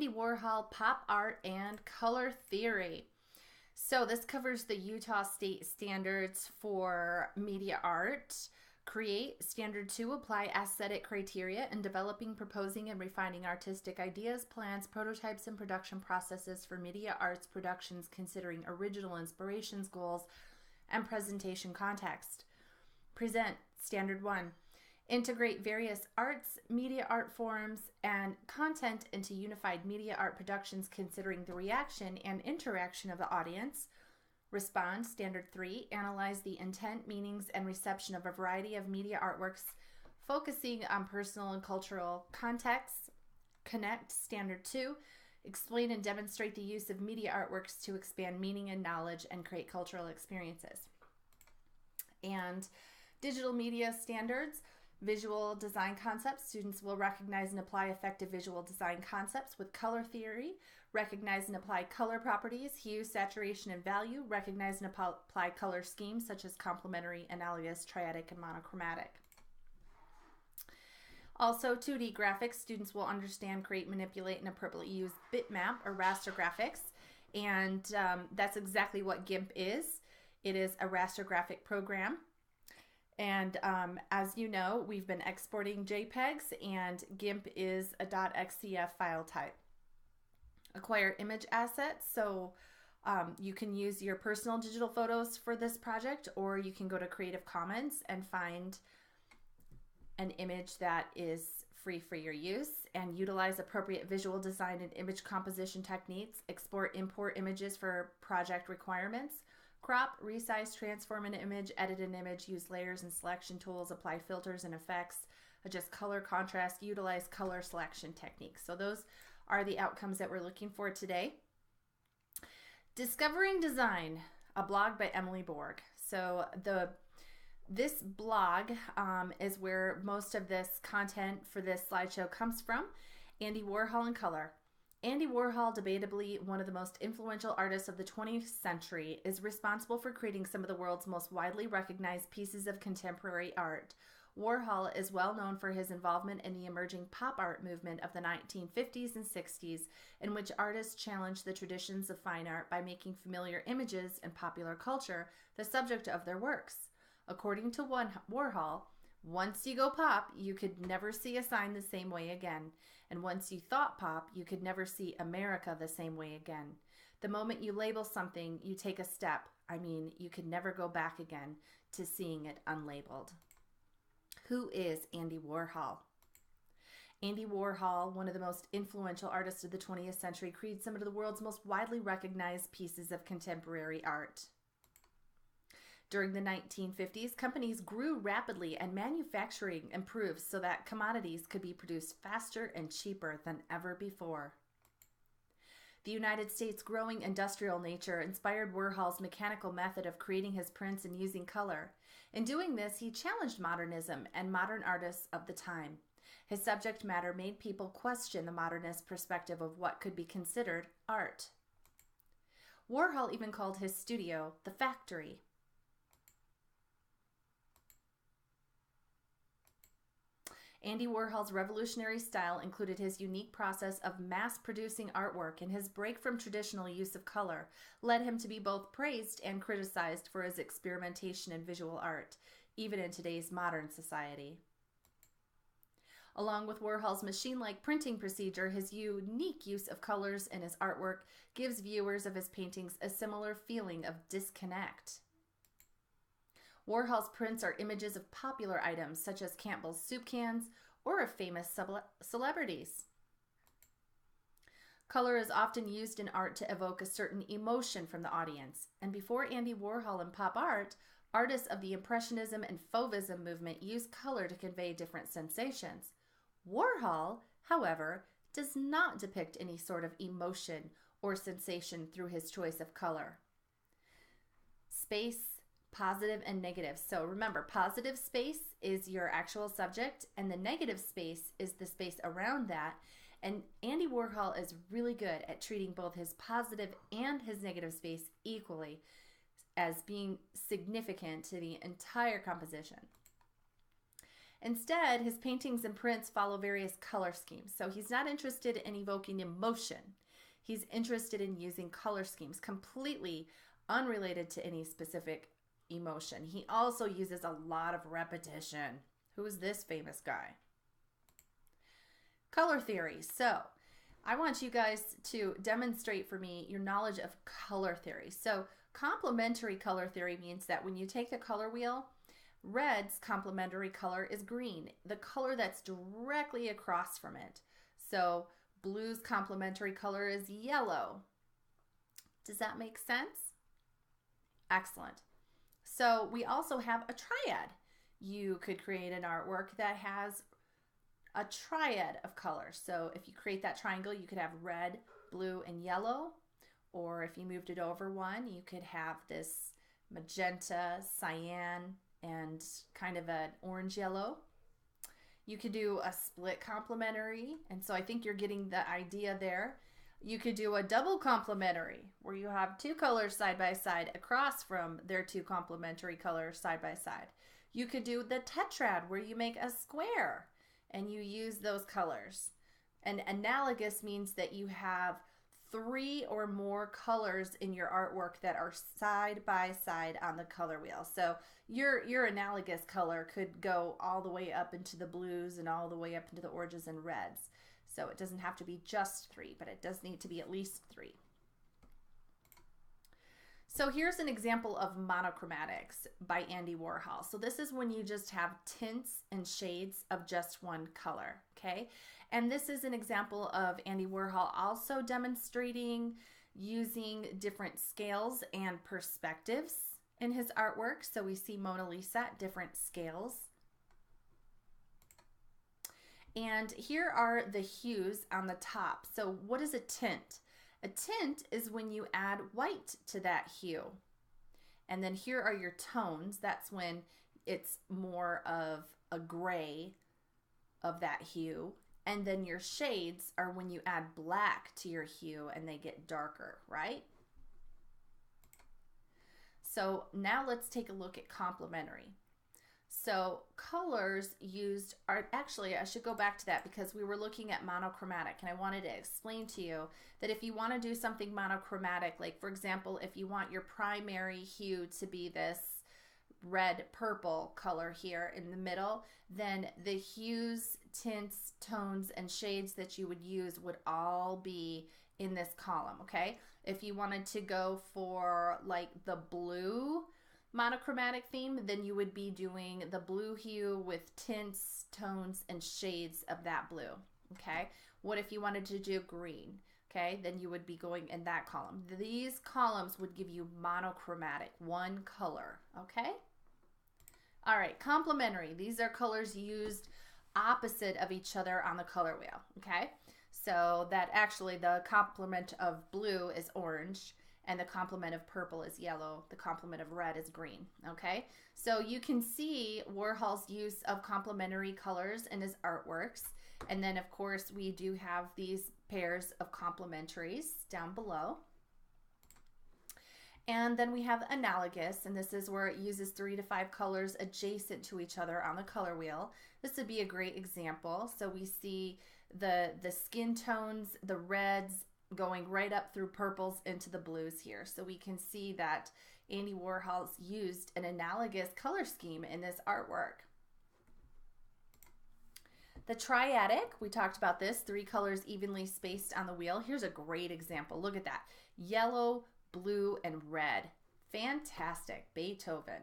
Andy Warhol, pop art, and color theory. So this covers the Utah State standards for media art. Create, Standard 2, apply aesthetic criteria in developing, proposing, and refining artistic ideas, plans, prototypes, and production processes for media arts productions considering original inspirations, goals, and presentation context. Present, Standard 1, integrate various arts, media art forms, and content into unified media art productions considering the reaction and interaction of the audience. Respond, Standard 3, analyze the intent, meanings, and reception of a variety of media artworks focusing on personal and cultural contexts. Connect, Standard 2, explain and demonstrate the use of media artworks to expand meaning and knowledge and create cultural experiences. And digital media standards. Visual design concepts. Students will recognize and apply effective visual design concepts with color theory, recognize and apply color properties, hue, saturation, and value, recognize and apply color schemes such as complementary, analogous, triadic, and monochromatic. Also, 2D graphics. Students will understand, create, manipulate, and appropriately use bitmap or raster graphics, and that's exactly what GIMP is. It is a raster graphic program. And as you know, we've been exporting JPEGs, and GIMP is a .xcf file type. Acquire image assets, so you can use your personal digital photos for this project, or you can go to Creative Commons and find an image that is free for your use, and utilize appropriate visual design and image composition techniques. Export, import images for project requirements. Crop, resize, transform an image, edit an image, use layers and selection tools, apply filters and effects, adjust color contrast, utilize color selection techniques. So those are the outcomes that we're looking for today. Discovering Design, a blog by Emily Borg. So this blog is where most of this content for this slideshow comes from. Andy Warhol and color. Andy Warhol, debatably one of the most influential artists of the 20th century, is responsible for creating some of the world's most widely recognized pieces of contemporary art. Warhol is well known for his involvement in the emerging pop art movement of the 1950s and 60s, in which artists challenged the traditions of fine art by making familiar images and popular culture the subject of their works. According to Warhol, once you go pop, you could never see a sign the same way again. And once you thought pop, you could never see America the same way again. The moment you label something, you take a step. I mean, you could never go back again to seeing it unlabeled. Who is Andy Warhol? Andy Warhol, one of the most influential artists of the 20th century, created some of the world's most widely recognized pieces of contemporary art. During the 1950s, companies grew rapidly and manufacturing improved so that commodities could be produced faster and cheaper than ever before. The United States' growing industrial nature inspired Warhol's mechanical method of creating his prints and using color. In doing this, he challenged modernism and modern artists of the time. His subject matter made people question the modernist perspective of what could be considered art. Warhol even called his studio the factory. Andy Warhol's revolutionary style included his unique process of mass-producing artwork, and his break from traditional use of color led him to be both praised and criticized for his experimentation in visual art, even in today's modern society. Along with Warhol's machine-like printing procedure, his unique use of colors in his artwork gives viewers of his paintings a similar feeling of disconnect. Warhol's prints are images of popular items such as Campbell's soup cans or of famous celebrities. Color is often used in art to evoke a certain emotion from the audience, and before Andy Warhol and pop art, artists of the Impressionism and Fauvism movement used color to convey different sensations. Warhol, however, does not depict any sort of emotion or sensation through his choice of color. Space, positive and negative. So remember, positive space is your actual subject, and the negative space is the space around that. And Andy Warhol is really good at treating both his positive and his negative space equally as being significant to the entire composition. Instead, his paintings and prints follow various color schemes. So he's not interested in evoking emotion. He's interested in using color schemes completely unrelated to any specific emotion. He also uses a lot of repetition. Who is this famous guy? Color theory. So I want you guys to demonstrate for me your knowledge of color theory. So complementary color theory means that when you take the color wheel, red's complementary color is green, the color that's directly across from it. So blue's complementary color is yellow. Does that make sense? Excellent. So we also have a triad. You could create an artwork that has a triad of colors. So if you create that triangle, you could have red, blue, and yellow. Or if you moved it over one, you could have this magenta, cyan, and kind of an orange yellow. You could do a split complementary, and so I think you're getting the idea there. You could do a double complementary where you have two colors side by side across from their two complementary colors side by side. You could do the tetrad where you make a square and you use those colors. And analogous means that you have 3 or more colors in your artwork that are side by side on the color wheel. So your analogous color could go all the way up into the blues and all the way up into the oranges and reds. So it doesn't have to be just 3, but it does need to be at least 3. So here's an example of monochromatics by Andy Warhol. So this is when you just have tints and shades of just one color, okay? And this is an example of Andy Warhol also demonstrating using different scales and perspectives in his artwork. So we see Mona Lisa at different scales. And here are the hues on the top. So what is a tint? A tint is when you add white to that hue. And then here are your tones. That's when it's more of a gray of that hue. And then your shades are when you add black to your hue and they get darker, right? So now let's take a look at complementary. So colors used are, actually I should go back to that because we were looking at monochromatic and I wanted to explain to you that if you want to do something monochromatic, like for example, if you want your primary hue to be this red purple color here in the middle, then the hues, tints, tones, and shades that you would use would all be in this column, okay? If you wanted to go for like the blue monochromatic theme, then you would be doing the blue hue with tints, tones, and shades of that blue, okay? What if you wanted to do green? Okay, then you would be going in that column. These columns would give you monochromatic, one color, okay? All right, complementary. These are colors used opposite of each other on the color wheel, okay? So that actually the complement of blue is orange and the complement of purple is yellow. The complement of red is green, okay? So you can see Warhol's use of complementary colors in his artworks. And then of course we do have these pairs of complementaries down below. And then we have analogous, and this is where it uses 3 to 5 colors adjacent to each other on the color wheel. This would be a great example. So we see the skin tones, the reds going right up through purples into the blues here. So we can see that Andy Warhol's used an analogous color scheme in this artwork. The triadic, we talked about this, 3 colors evenly spaced on the wheel. Here's a great example. Look at that. Yellow, blue, and red. Fantastic. Beethoven.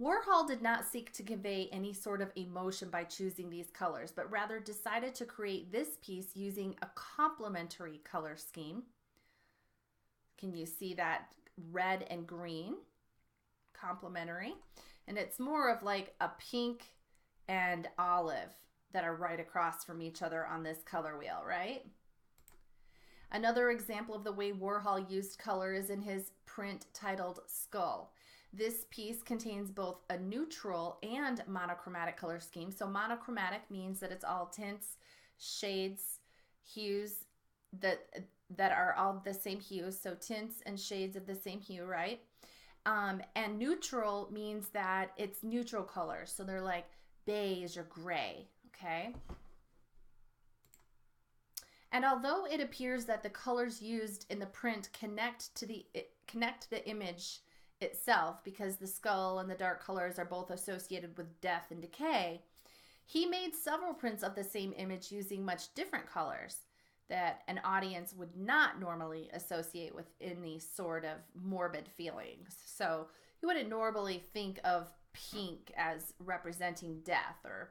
Warhol did not seek to convey any sort of emotion by choosing these colors, but rather decided to create this piece using a complementary color scheme. Can you see that red and green? Complementary. And it's more of like a pink and olive that are right across from each other on this color wheel, right? Another example of the way Warhol used color is in his print titled Skull. This piece contains both a neutral and monochromatic color scheme. So monochromatic means that it's all tints, shades, hues that are all the same hue. So tints and shades of the same hue, right? And neutral means that it's neutral colors. So they're like beige or gray, okay? And although it appears that the colors used in the print connect the image itself, because the skull and the dark colors are both associated with death and decay, he made several prints of the same image using much different colors that an audience would not normally associate with any sort of morbid feelings. So you wouldn't normally think of pink as representing death, or,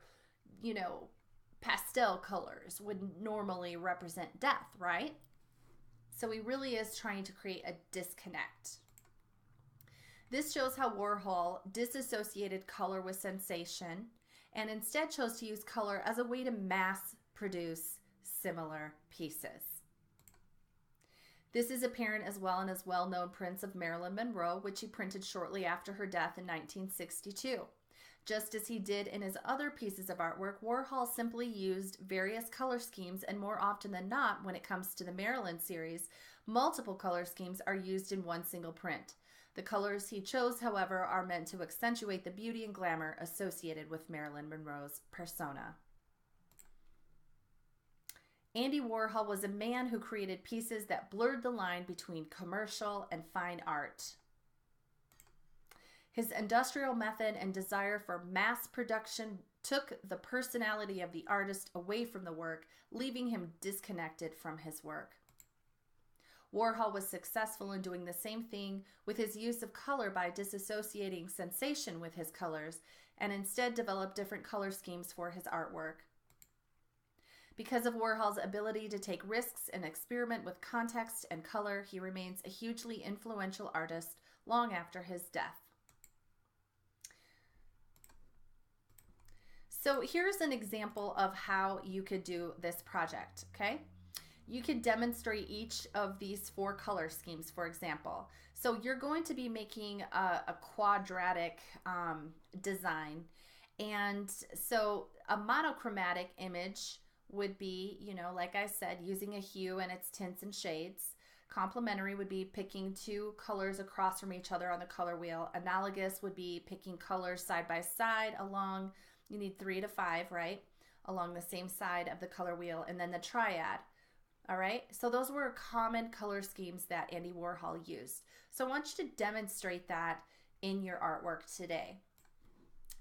you know, pastel colors would normally represent death, right? So he really is trying to create a disconnect. This shows how Warhol disassociated color with sensation and instead chose to use color as a way to mass produce similar pieces. This is apparent as well in his well-known prints of Marilyn Monroe, which he printed shortly after her death in 1962. Just as he did in his other pieces of artwork, Warhol simply used various color schemes, and more often than not, when it comes to the Marilyn series, multiple color schemes are used in one single print. The colors he chose, however, are meant to accentuate the beauty and glamour associated with Marilyn Monroe's persona. Andy Warhol was a man who created pieces that blurred the line between commercial and fine art. His industrial method and desire for mass production took the personality of the artist away from the work, leaving him disconnected from his work. Warhol was successful in doing the same thing with his use of color by disassociating sensation with his colors, and instead developed different color schemes for his artwork. Because of Warhol's ability to take risks and experiment with context and color, he remains a hugely influential artist long after his death. So here's an example of how you could do this project, okay? You could demonstrate each of these 4 color schemes, for example. So you're going to be making a quadratic design. And so a monochromatic image would be, you know, like I said, using a hue and its tints and shades. Complementary would be picking 2 colors across from each other on the color wheel. Analogous would be picking colors side by side along, you need 3 to 5, right? Along the same side of the color wheel. And then the triad. All right, so those were common color schemes that Andy Warhol used. So I want you to demonstrate that in your artwork today.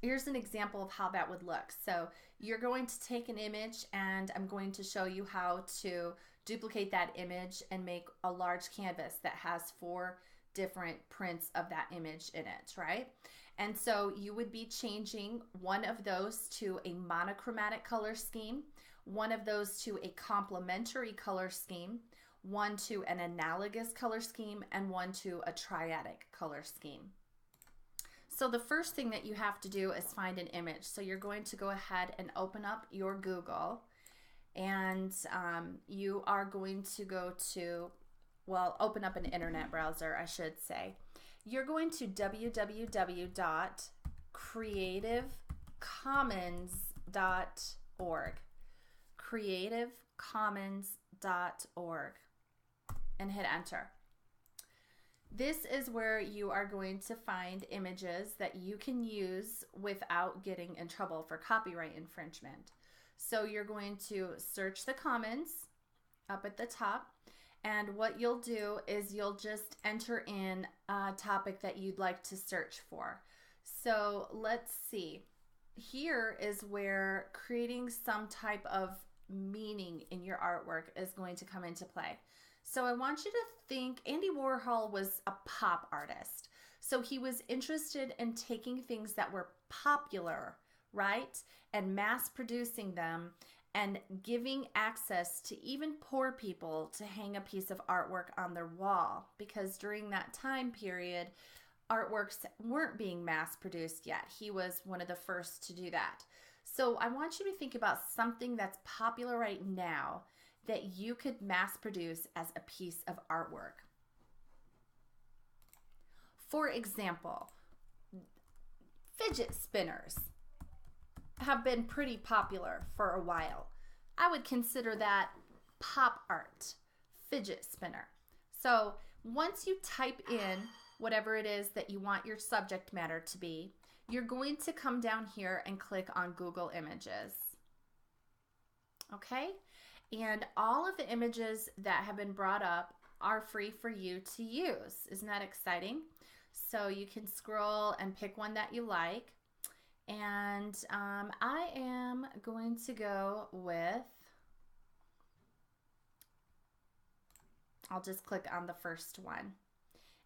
Here's an example of how that would look. So you're going to take an image, and I'm going to show you how to duplicate that image and make a large canvas that has 4 different prints of that image in it, right? And so you would be changing one of those to a monochromatic color scheme, one of those to a complementary color scheme, one to an analogous color scheme, and one to a triadic color scheme. So the first thing that you have to do is find an image. So you're going to go ahead and open up your Google, and you are going to go to, well, open up an internet browser, I should say. You're going to www.creativecommons.org. creativecommons.org, and hit enter. This is where you are going to find images that you can use without getting in trouble for copyright infringement. So you're going to search the commons up at the top, and what you'll do is you'll just enter in a topic that you'd like to search for. So let's see. Here is where creating some type of meaning in your artwork is going to come into play. So I want you to think Andy Warhol was a pop artist. So he was interested in taking things that were popular, right? And mass producing them and giving access to even poor people to hang a piece of artwork on their wall. Because during that time period, artworks weren't being mass produced yet. He was one of the first to do that. So I want you to think about something that's popular right now that you could mass produce as a piece of artwork. For example, fidget spinners have been pretty popular for a while. I would consider that pop art, fidget spinner. So once you type in whatever it is that you want your subject matter to be, you're going to come down here and click on Google Images. Okay? And all of the images that have been brought up are free for you to use. Isn't that exciting? So you can scroll and pick one that you like. And I am going to go with, I'll just click on the first one.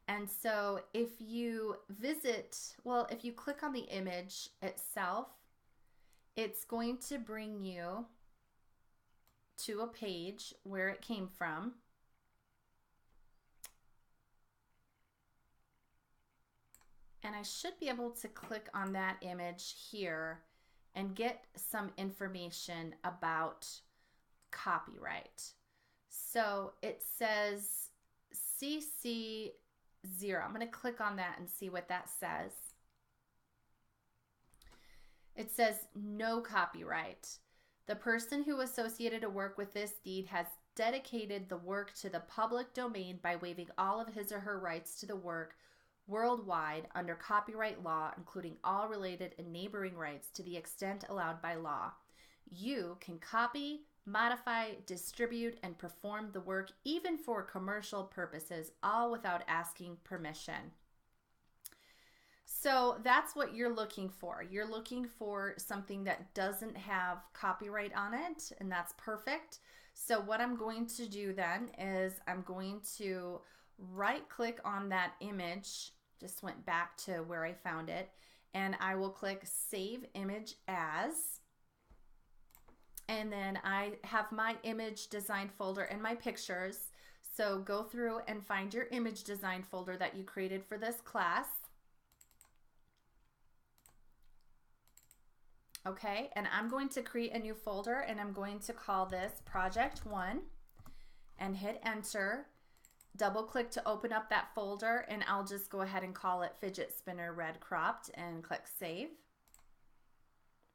And so if you visit, well, if you click on the image itself, it's going to bring you to a page where it came from. And I should be able to click on that image here and get some information about copyright. So it says CC0. I'm going to click on that and see what that says. It says no copyright. The person who associated a work with this deed has dedicated the work to the public domain by waiving all of his or her rights to the work worldwide under copyright law, including all related and neighboring rights to the extent allowed by law. You can copy, modify, distribute, and perform the work even for commercial purposes, all without asking permission. So that's what you're looking for. You're looking for something that doesn't have copyright on it, and that's perfect. So what I'm going to do then is I'm going to right click on that image, just went back to where I found it, and I will click Save Image As. And then I have my image design folder and my pictures. So go through and find your image design folder that you created for this class. Okay, and I'm going to create a new folder and I'm going to call this Project 1 and hit enter. Double click to open up that folder and I'll just go ahead and call it Fidget Spinner Red Cropped and click Save.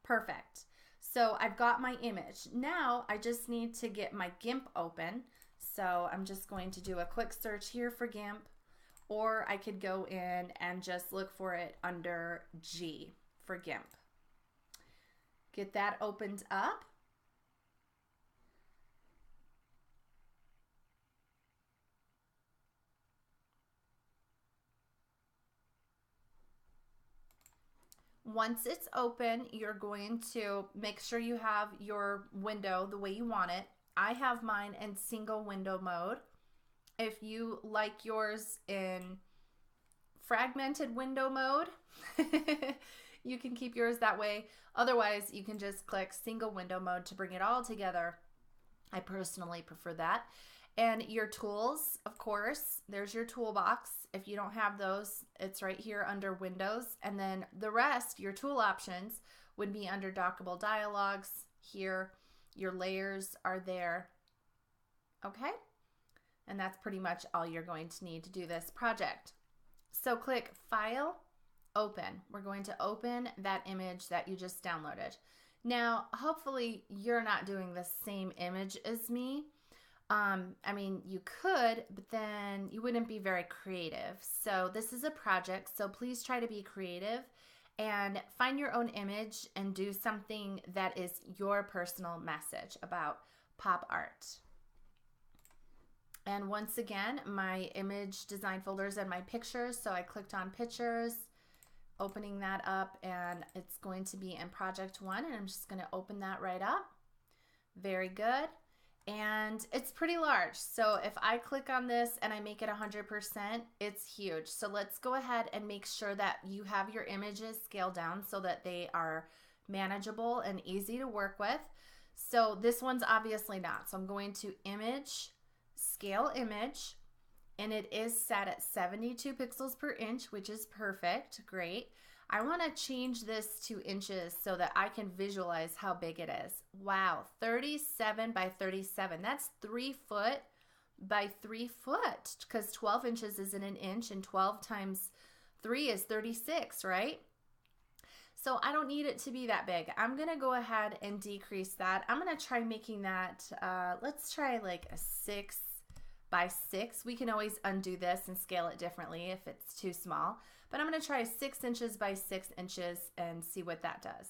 Perfect. So I've got my image. Now I just need to get my GIMP open. So I'm just going to do a quick search here for GIMP, or I could go in and just look for it under G for GIMP. Get that opened up. Once it's open, you're going to make sure you have your window the way you want it. I have mine in single window mode. If you like yours in fragmented window mode, you can keep yours that way. Otherwise, you can just click single window mode to bring it all together. I personally prefer that. And your tools, of course, there's your toolbox. If you don't have those, it's right here under Windows. And then the rest, your tool options, would be under Dockable Dialogues here. Your layers are there. Okay? And that's pretty much all you're going to need to do this project. So click File, Open. We're going to open that image that you just downloaded. Now, hopefully you're not doing the same image as me. I mean, you could, but then you wouldn't be very creative. So this is a project, so please try to be creative and find your own image and do something that is your personal message about pop art. And once again, my image design folders and my pictures. So I clicked on pictures, opening that up, and it's going to be in Project 1, and I'm just going to open that right up. Very good. And it's pretty large. So if I click on this and I make it 100%, it's huge. So let's go ahead and make sure that you have your images scaled down so that they are manageable and easy to work with. So this one's obviously not. So I'm going to Image, Scale Image, and it is set at 72 pixels per inch, which is perfect. Great. I want to change this to inches so that I can visualize how big it is. Wow, 37 by 37. That's 3 foot by 3 foot, because 12 inches is in an inch and 12 times 3 is 36, right? So I don't need it to be that big. I'm going to go ahead and decrease that. I'm going to try making that, let's try like a 6 by 6. We can always undo this and scale it differently if it's too small, but I'm going to try 6 inches by 6 inches and see what that does.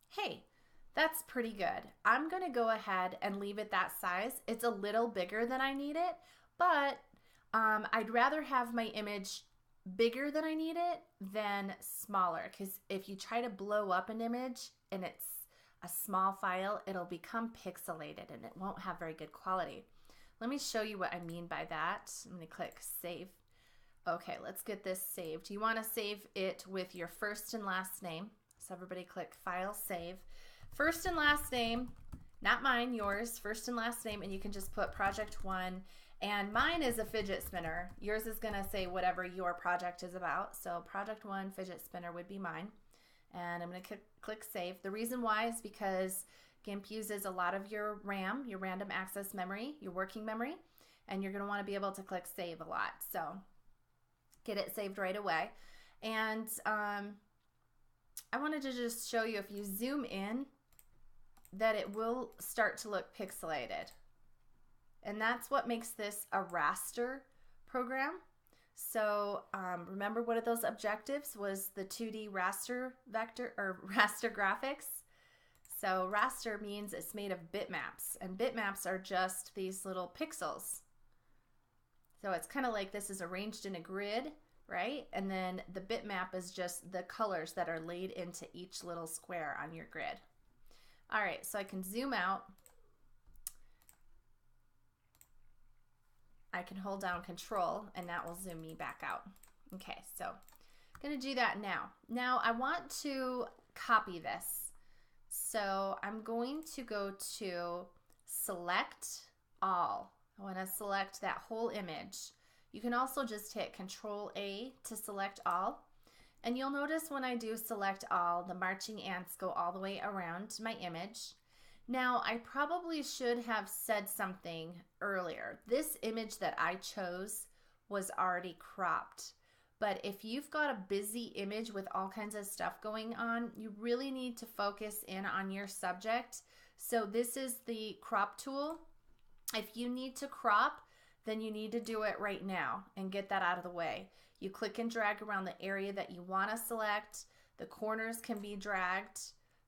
Hey, that's pretty good. I'm going to go ahead and leave it that size. It's a little bigger than I need it, but I'd rather have my image bigger than I need it than smaller, because if you try to blow up an image and it's a small file, it'll become pixelated and it won't have very good quality. Let me show you what I mean by that. I'm going to click save. Okay, let's get this saved. You want to save it with your first and last name. So everybody click File, Save. First and last name, not mine, yours, first and last name, and you can just put project 1. And mine is a fidget spinner. Yours is going to say whatever your project is about. So project 1 fidget spinner would be mine. And I'm going to click Save. The reason why is because GIMP uses a lot of your RAM, your random access memory, your working memory, and you're going to want to be able to click Save a lot. So get it saved right away. And I wanted to just show you, if you zoom in, that it will start to look pixelated. And that's what makes this a raster program. So remember, one of those objectives was the 2D raster vector or raster graphics. So raster means it's made of bitmaps, and bitmaps are just these little pixels. So it's kind of like this is arranged in a grid, right? And then the bitmap is just the colors that are laid into each little square on your grid. All right, so I can zoom out. I can hold down Control and that will zoom me back out. Okay, so I'm gonna do that now. Now I want to copy this. So I'm going to go to Select All. I wanna select that whole image. You can also just hit Control A to select all. And you'll notice when I do select all, the marching ants go all the way around my image. Now, I probably should have said something earlier. This image that I chose was already cropped. But if you've got a busy image with all kinds of stuff going on, you really need to focus in on your subject. So this is the crop tool. If you need to crop, then you need to do it right now and get that out of the way. You click and drag around the area that you want to select. The corners can be dragged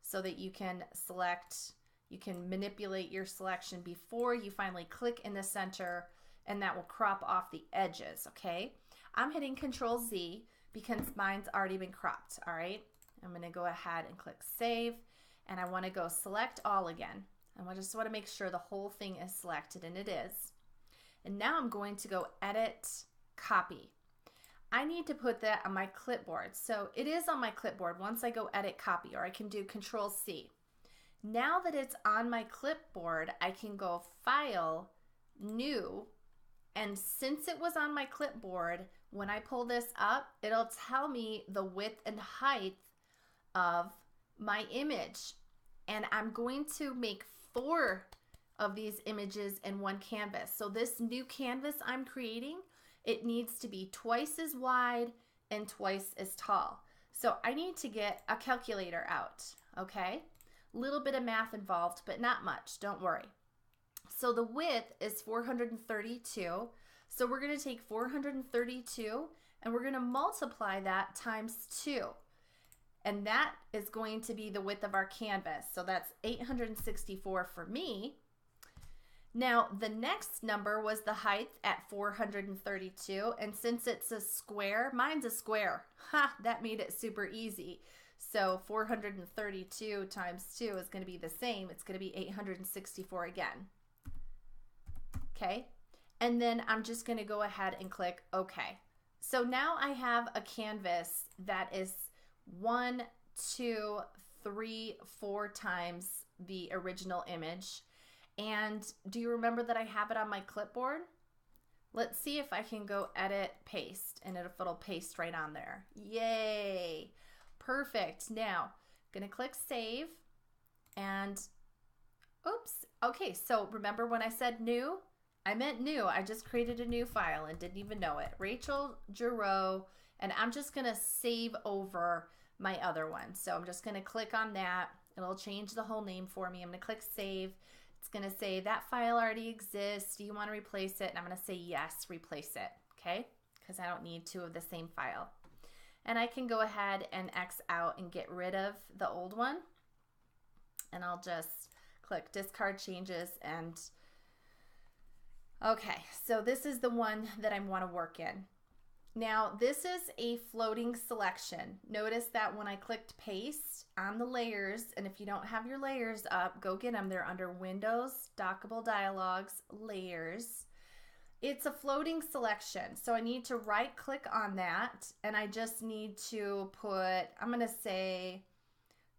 so that you can select. You can manipulate your selection before you finally click in the center, and that will crop off the edges, okay? I'm hitting Control Z because mine's already been cropped, all right? I'm going to go ahead and click Save, and I want to go Select All again. I just want to make sure the whole thing is selected, and it is. And now I'm going to go Edit, Copy. I need to put that on my clipboard. So it is on my clipboard once I go Edit, Copy, or I can do Control C. Now that it's on my clipboard, I can go File, New, and since it was on my clipboard, when I pull this up, it'll tell me the width and height of my image. And I'm going to make 4 of these images in one canvas. So this new canvas I'm creating, it needs to be twice as wide and twice as tall. So I need to get a calculator out, okay? Little bit of math involved, but not much, don't worry. So the width is 432. So we're going to take 432 and we're going to multiply that times 2. And that is going to be the width of our canvas. So that's 864 for me. Now the next number was the height at 432. And since it's a square, mine's a square. Ha, that made it super easy. So 432 times 2 is going to be the same. It's going to be 864 again. Okay. And then I'm just going to go ahead and click OK. So now I have a canvas that is 1, 2, 3, 4 times the original image. And do you remember that I have it on my clipboard? Let's see if I can go Edit, Paste, and it'll paste right on there. Yay! Perfect. Now, I'm going to click Save, and oops. Okay, so remember when I said new? I meant new. I just created a new file and didn't even know it. Rachel Girot, and I'm just going to save over my other one. So I'm just going to click on that. It'll change the whole name for me. I'm going to click Save. It's going to say that file already exists. Do you want to replace it? And I'm going to say yes, replace it. Okay, because I don't need two of the same file. And I can go ahead and X out and get rid of the old one. And I'll just click discard changes. And okay, so this is the one that I want to work in. Now this is a floating selection. Notice that when I clicked paste on the layers, and if you don't have your layers up, go get them. They're under Windows, Dockable Dialogues, Layers. It's a floating selection, so I need to right click on that, and I just need to put, I'm going to say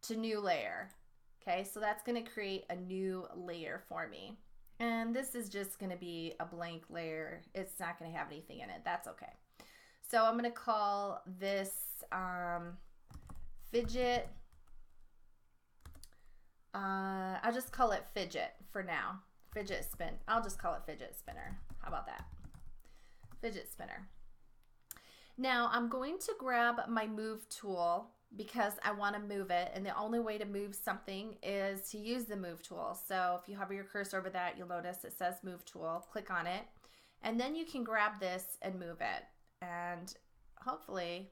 to new layer. Okay, so that's going to create a new layer for me. And this is just going to be a blank layer. It's not going to have anything in it. That's okay. So I'm going to call this fidget. I'll just call it fidget for now. Fidget spin. I'll just call it fidget spinner. How about that? Fidget spinner. Now I'm going to grab my move tool because I want to move it, and the only way to move something is to use the move tool. So if you hover your cursor over that, you'll notice it says move tool. Click on it, and then you can grab this and move it. And hopefully,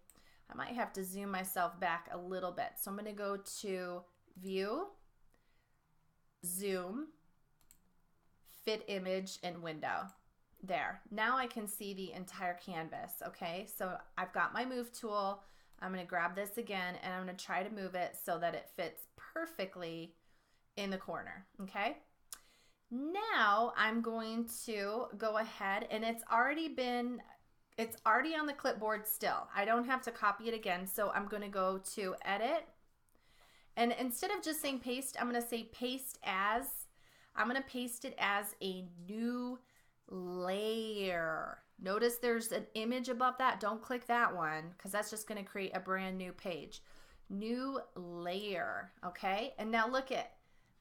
I might have to zoom myself back a little bit. So I'm going to go to View, Zoom, Fit Image, and Window. There. Now I can see the entire canvas. Okay, so I've got my move tool. I'm going to grab this again, and I'm going to try to move it so that it fits perfectly in the corner. Okay. Now I'm going to go ahead, and it's already on the clipboard still. I don't have to copy it again. So I'm going to go to Edit, and instead of just saying paste, I'm going to say paste as. I'm going to paste it as a new layer. Notice there's an image above that. Don't click that one because that's just going to create a brand new page. New layer. Okay. And now look at,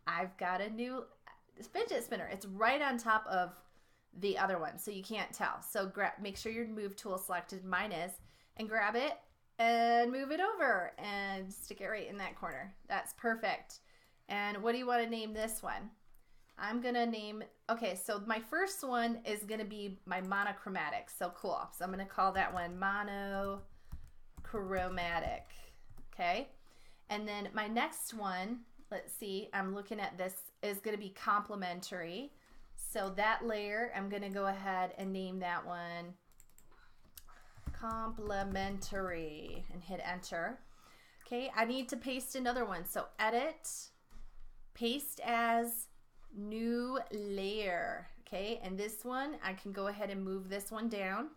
I've got a new fidget spinner. It's right on top of the other one, so you can't tell. So make sure your move tool selected, mine is, and grab it and move it over and stick it right in that corner. That's perfect. And what do you want to name this one? I'm gonna name, okay, so my first one is gonna be my monochromatic. So cool. So I'm gonna call that one monochromatic. Okay. And then my next one, let's see, I'm looking at this, is gonna be complementary. So that layer, I'm gonna go ahead and name that one complementary and hit enter. Okay, I need to paste another one. So edit, paste as, new layer. Okay, and this one I can go ahead and move this one down,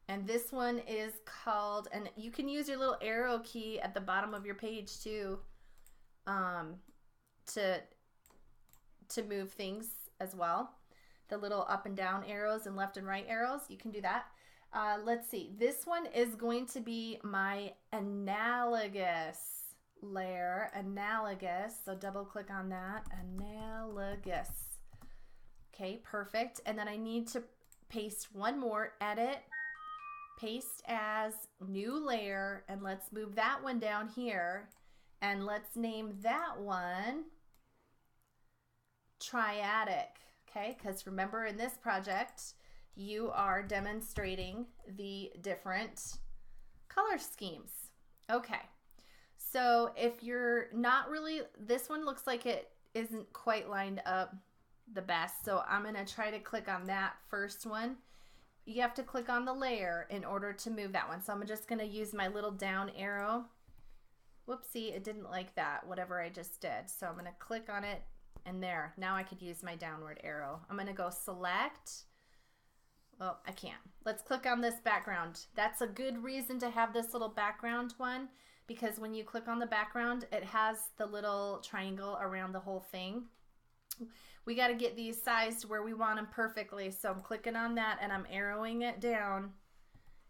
and this one is called, and you can use your little arrow key at the bottom of your page too, to move things as well. The little up and down arrows and left and right arrows, you can do that. Let's see, this one is going to be my analogous layer, analogous. So double click on that, analogous. Okay, perfect. And then I need to paste one more, edit, paste as, new layer, and let's move that one down here, and let's name that one triadic. Okay, because remember in this project you are demonstrating the different color schemes. Okay. So if you're not really, this one looks like it isn't quite lined up the best. So I'm going to try to click on that first one. You have to click on the layer in order to move that one. So I'm just going to use my little down arrow. Whoopsie, it didn't like that, whatever I just did. So I'm going to click on it, and there. Now I could use my downward arrow. I'm going to go select. Well, I can't. Let's click on this background. That's a good reason to have this little background one, because when you click on the background, it has the little triangle around the whole thing. We got to get these sized where we want them perfectly. So I'm clicking on that and I'm arrowing it down,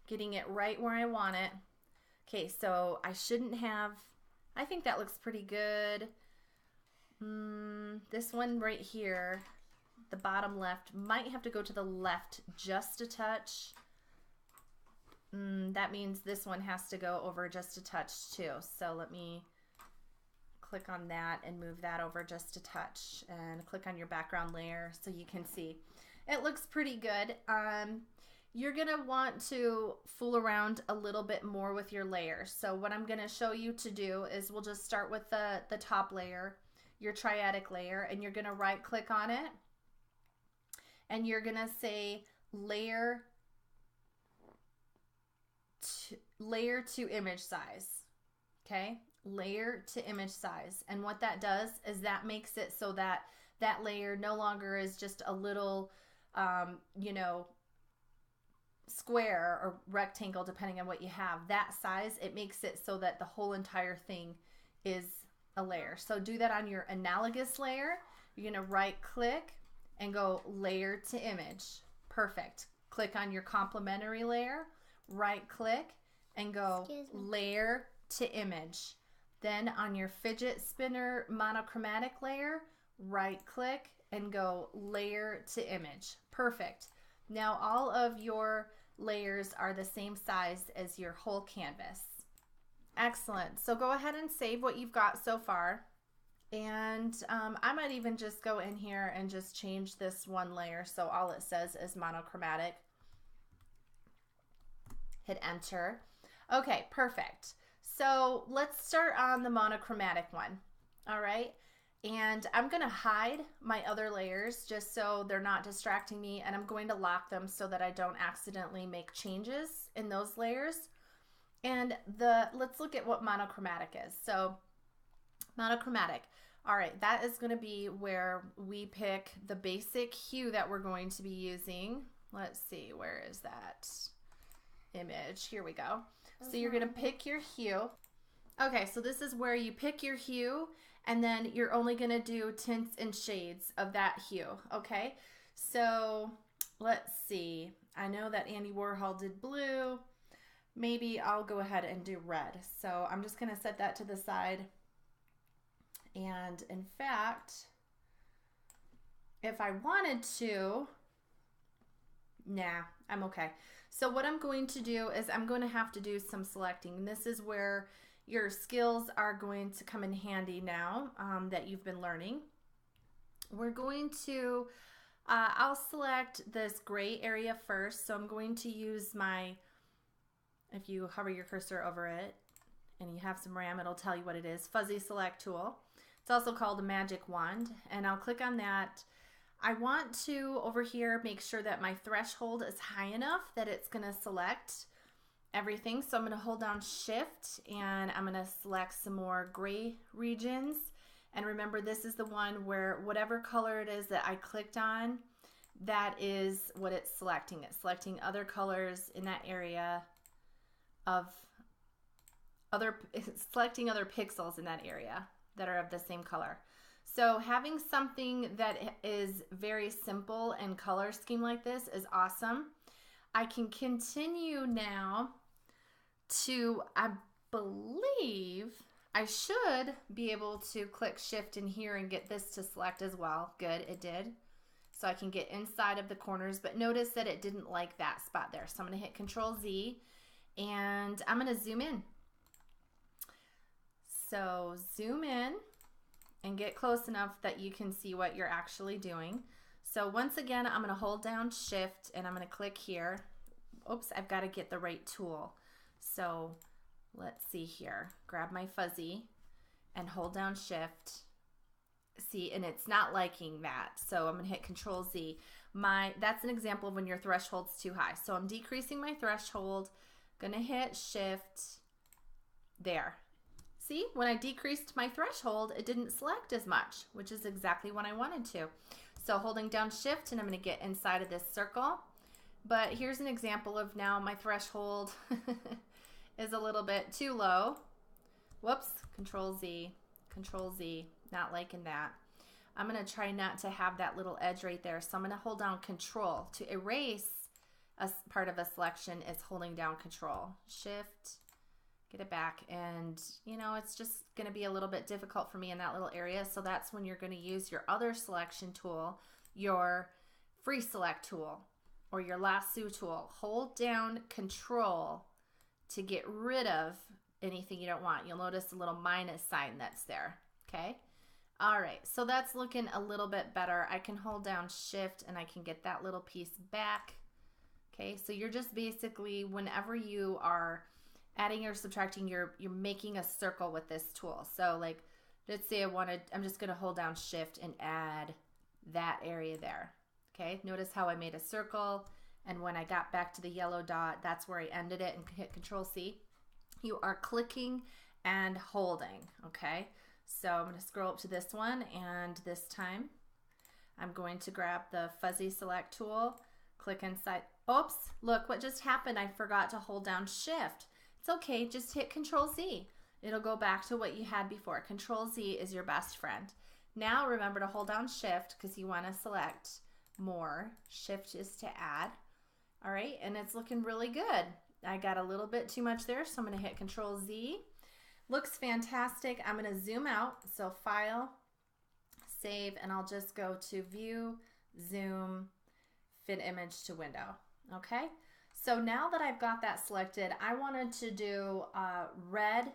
getting it right where I want it. Okay, so I shouldn't have, I think that looks pretty good. This one right here, the bottom left, might have to go to the left just a touch. That means this one has to go over just a touch too. So let me click on that and move that over just a touch and click on your background layer so you can see. It looks pretty good. You're gonna want to fool around a little bit more with your layers. So what I'm gonna show you to do is we'll just start with the top layer, your triadic layer, and you're gonna right click on it and you're gonna say layer to image size. Okay, layer to image size. And what that does is that makes it so that that layer no longer is just a little you know, square or rectangle depending on what you have. That size, it makes it so that the whole entire thing is a layer. So do that on your analogous layer. You're gonna right click and go layer to image. Perfect. Click on your complementary layer, right click and go layer to image. Then on your fidget spinner monochromatic layer, right click and go layer to image. Perfect. Now all of your layers are the same size as your whole canvas. Excellent. So go ahead and save what you've got so far. And I might even just go in here and just change this one layer so all it says is monochromatic. Hit enter. Okay, perfect. So let's start on the monochromatic one. All right. And I'm going to hide my other layers just so they're not distracting me, and I'm going to lock them so that I don't accidentally make changes in those layers. And let's look at what monochromatic is. So monochromatic, all right, that is going to be where we pick the basic hue that we're going to be using. Let's see, where is that image? Here we go. So you're going to pick your hue. Okay, so this is where you pick your hue, and then you're only going to do tints and shades of that hue, okay? So let's see. I know that Andy Warhol did blue. Maybe I'll go ahead and do red. So I'm just going to set that to the side. And in fact, if I wanted to, nah, I'm okay. So what I'm going to do is I'm going to have to do some selecting. This is where your skills are going to come in handy now that you've been learning. We're going to, I'll select this gray area first. So I'm going to use my, if you hover your cursor over it and you have some RAM, it'll tell you what it is, fuzzy select tool. It's also called a magic wand, and I'll click on that. I want to, over here, make sure that my threshold is high enough that it's gonna select everything. So I'm going to hold down shift and I'm going to select some more gray regions. And remember, this is the one where whatever color it is that I clicked on, that is what it's selecting. It's selecting other colors in that area of selecting other pixels in that area that are of the same color. So having something that is very simple and color scheme like this is awesome. I can continue now to, I believe I should be able to click shift in here and get this to select as well. Good, it did. So I can get inside of the corners, but notice that it didn't like that spot there. So I'm going to hit Control Z and I'm going to zoom in. So zoom in and get close enough that you can see what you're actually doing. So once again, I'm going to hold down shift and I'm going to click here. Oops, I've got to get the right tool. So let's see here. Grab my fuzzy and hold down shift. See, and it's not liking that. So I'm going to hit Control Z. That's an example of when your threshold's too high. So I'm decreasing my threshold. Going to hit shift there. See, when I decreased my threshold, it didn't select as much, which is exactly what I wanted to. So holding down shift and I'm going to get inside of this circle. But here's an example of now my threshold is a little bit too low. Whoops, Control Z, not liking that. I'm going to try not to have that little edge right there. So I'm going to hold down Control. To erase a part of a selection is holding down Control. Shift, get it back, and you know, it's just going to be a little bit difficult for me in that little area. So that's when you're going to use your other selection tool, your free select tool or your lasso tool. Hold down Control to get rid of anything you don't want. You'll notice a little minus sign that's there. Okay. All right, so that's looking a little bit better. I can hold down shift and I can get that little piece back. Okay, so you're just basically, whenever you are adding or subtracting, you're making a circle with this tool. So like, let's say I'm just gonna hold down shift and add that area there. Okay, notice how I made a circle, and when I got back to the yellow dot, that's where I ended it, and hit Control C. You are clicking and holding, okay? So I'm going to scroll up to this one, and this time I'm going to grab the fuzzy select tool, click inside. Oops, look what just happened. I forgot to hold down shift. It's okay, just hit Control Z. It'll go back to what you had before. Control Z is your best friend. Now remember to hold down shift because you want to select more. Shift is to add. All right, and it's looking really good. I got a little bit too much there, so I'm going to hit Control Z. Looks fantastic. I'm going to zoom out. So File, Save, and I'll just go to View, Zoom, Fit Image to Window. Okay, so now that I've got that selected, I wanted to do red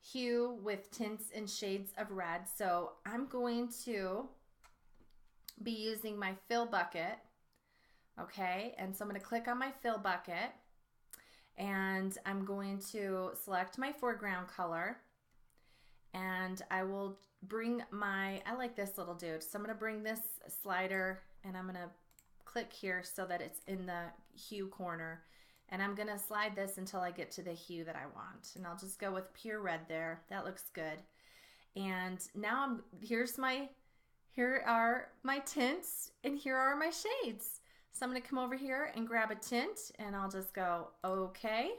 hue with tints and shades of red. So I'm going to be using my fill bucket. Okay, and so I'm going to click on my fill bucket, and I'm going to select my foreground color, and I will bring I like this little dude, so I'm going to bring this slider and I'm going to click here so that it's in the hue corner, and I'm going to slide this until I get to the hue that I want, and I'll just go with pure red there. That looks good. And now here are my tints and here are my shades. So I'm going to come over here and grab a tint, and I'll just go OK.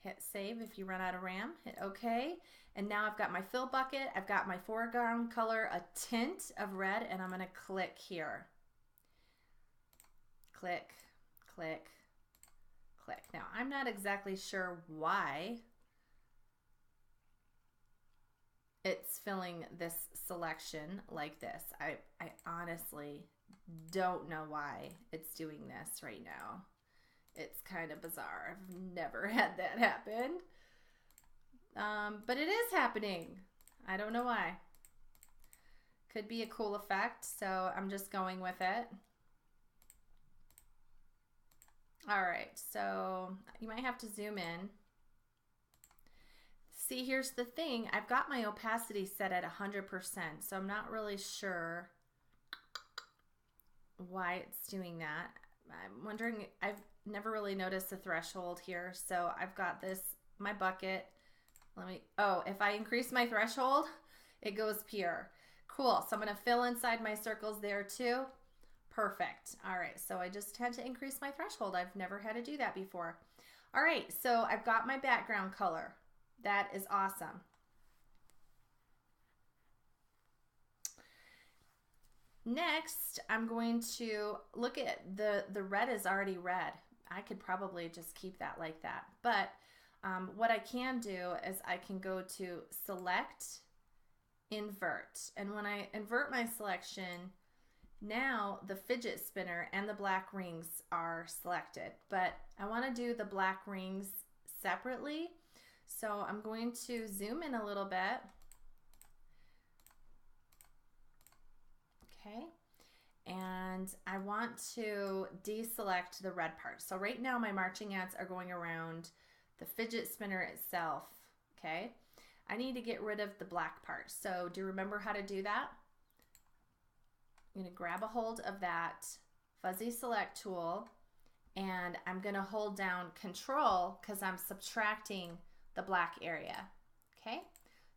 Hit save if you run out of RAM. Hit OK. And now I've got my fill bucket. I've got my foreground color, a tint of red, and I'm going to click here. Click, click, click. Now I'm not exactly sure why it's filling this selection like this. I honestly don't know why it's doing this right now. It's kind of bizarre. I've never had that happen. But it is happening. I don't know why. Could be a cool effect, so I'm just going with it. All right, so you might have to zoom in. See, here's the thing. I've got my opacity set at 100%, so I'm not really sure why it's doing that. I'm wondering, I've never really noticed the threshold here. So I've got this, my bucket. Oh, if I increase my threshold, it goes pure. Cool, so I'm gonna fill inside my circles there too. Perfect. All right, so I just had to increase my threshold. I've never had to do that before. All right, so I've got my background color. That is awesome. Next, I'm going to look at the red is already red. I could probably just keep that like that. But what I can do is I can go to Select, Invert. And when I invert my selection, now the fidget spinner and the black rings are selected. But I want to do the black rings separately. So I'm going to zoom in a little bit. Okay, and I want to deselect the red part. So right now my marching ants are going around the fidget spinner itself, okay? I need to get rid of the black part. So do you remember how to do that? I'm gonna grab a hold of that fuzzy select tool, and I'm gonna hold down Control because I'm subtracting the black area, okay?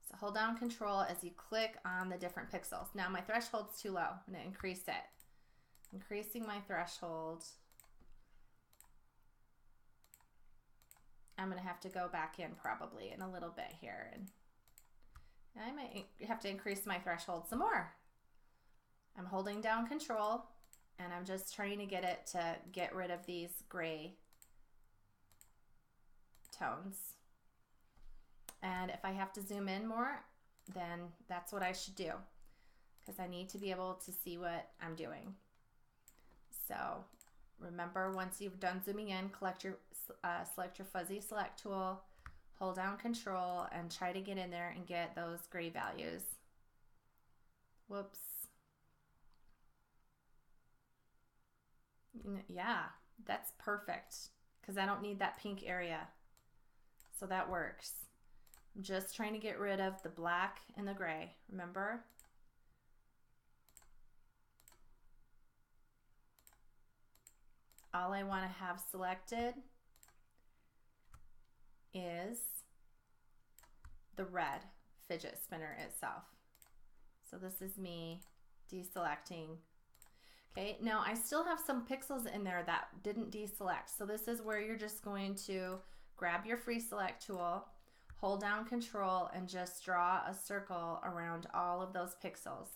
So hold down Control as you click on the different pixels. Now my threshold's too low. I'm going to increase it. Increasing my threshold. I'm going to have to go back in probably in a little bit here. And I might have to increase my threshold some more. I'm holding down Control, and I'm just trying to get it to get rid of these gray tones. And if I have to zoom in more, then that's what I should do, because I need to be able to see what I'm doing. So remember, once you've done zooming in, select your fuzzy select tool, hold down Control, and try to get in there and get those gray values. Whoops. Yeah, that's perfect because I don't need that pink area. So that works. I'm just trying to get rid of the black and the gray, remember? All I want to have selected is the red fidget spinner itself. So this is me deselecting. Okay, now I still have some pixels in there that didn't deselect. So this is where you're just going to grab your free select tool, hold down Control, and just draw a circle around all of those pixels.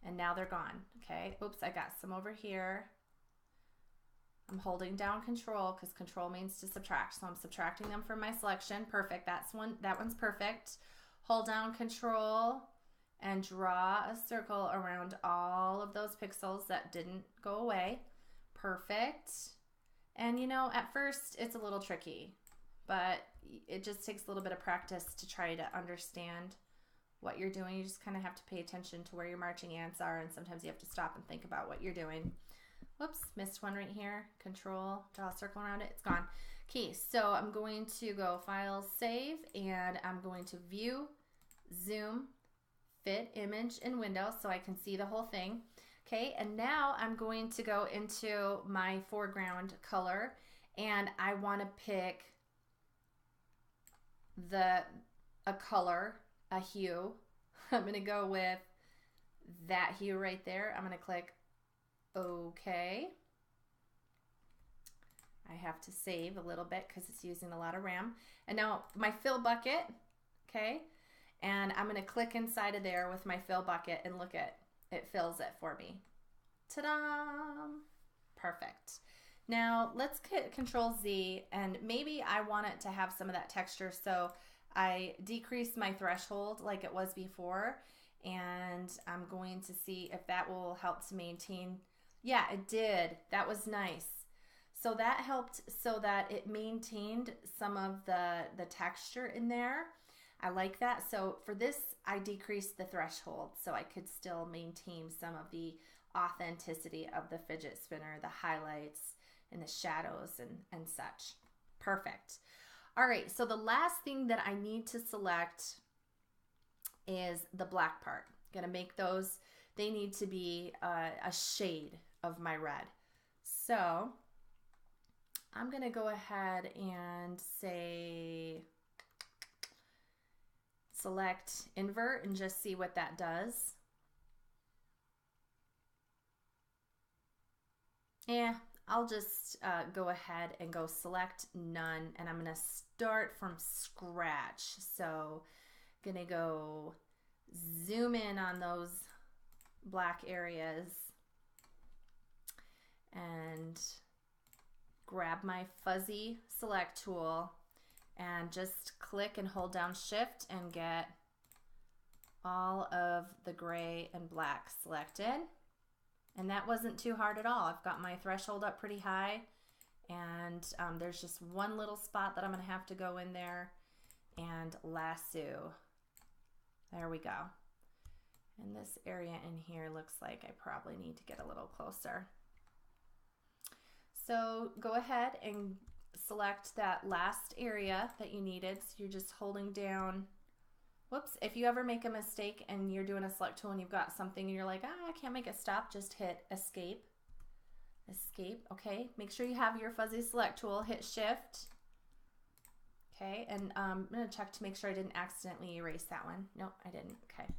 And now they're gone. Okay, oops, I got some over here. I'm holding down Control because Control means to subtract. So I'm subtracting them from my selection. Perfect, that one's perfect. Hold down Control and draw a circle around all of those pixels that didn't go away. Perfect. And you know, at first it's a little tricky, but it just takes a little bit of practice to try to understand what you're doing. You just kind of have to pay attention to where your marching ants are, and sometimes you have to stop and think about what you're doing. Whoops, missed one right here. Control, draw a circle around it, it's gone. Okay, so I'm going to go File, Save, and I'm going to View, Zoom, Fit, Image, and Window so I can see the whole thing. Okay, and now I'm going to go into my foreground color, and I want to pick a color, a hue. I'm going to go with that hue right there. I'm going to click OK. I have to save a little bit because it's using a lot of RAM. And now my fill bucket, okay, and I'm going to click inside of there with my fill bucket and look at it, fills it for me. Ta-da! Perfect. Now let's hit Control Z, and maybe I want it to have some of that texture, so I decrease my threshold like it was before, and I'm going to see if that will help to maintain. Yeah, it did. That was nice. So that helped so that it maintained some of the texture in there. I like that. So for this, I decreased the threshold so I could still maintain some of the authenticity of the fidget spinner, the highlights and the shadows and such. Perfect. All right, so the last thing that I need to select is the black part. I'm gonna make those, they need to be a shade of my red. So I'm gonna go ahead and say select invert and just see what that does. Yeah, I'll just go ahead and go select none, and I'm gonna start from scratch. So I'm gonna go zoom in on those black areas and grab my fuzzy select tool and just click and hold down Shift and get all of the gray and black selected. And that wasn't too hard at all. I've got my threshold up pretty high, and there's just one little spot that I'm gonna have to go in there and lasso. There we go. And this area in here looks like I probably need to get a little closer. So go ahead and select that last area that you needed. So you're just holding down, whoops, if you ever make a mistake and you're doing a select tool and you've got something and you're like, I can't make it stop, just hit escape. Escape, okay. Make sure you have your fuzzy select tool, hit Shift. Okay, and I'm gonna check to make sure I didn't accidentally erase that one. Nope, I didn't, okay.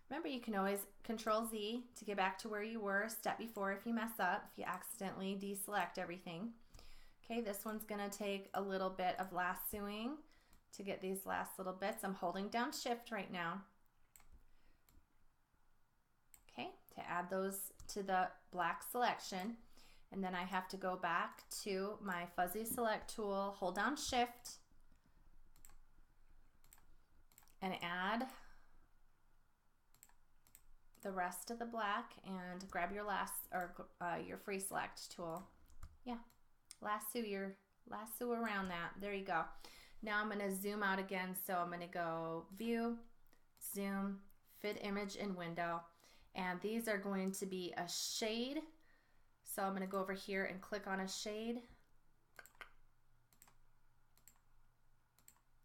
Remember, you can always Control Z to get back to where you were step before if you mess up, if you accidentally deselect everything. Okay, this one's gonna take a little bit of lassoing to get these last little bits. I'm holding down Shift right now. Okay, to add those to the black selection. And then I have to go back to my fuzzy select tool, hold down Shift, and add the rest of the black, and grab your your free select tool. Yeah, lasso around that. There you go. Now I'm going to zoom out again. So I'm going to go View, Zoom, Fit Image in Window. And these are going to be a shade. So I'm going to go over here and click on a shade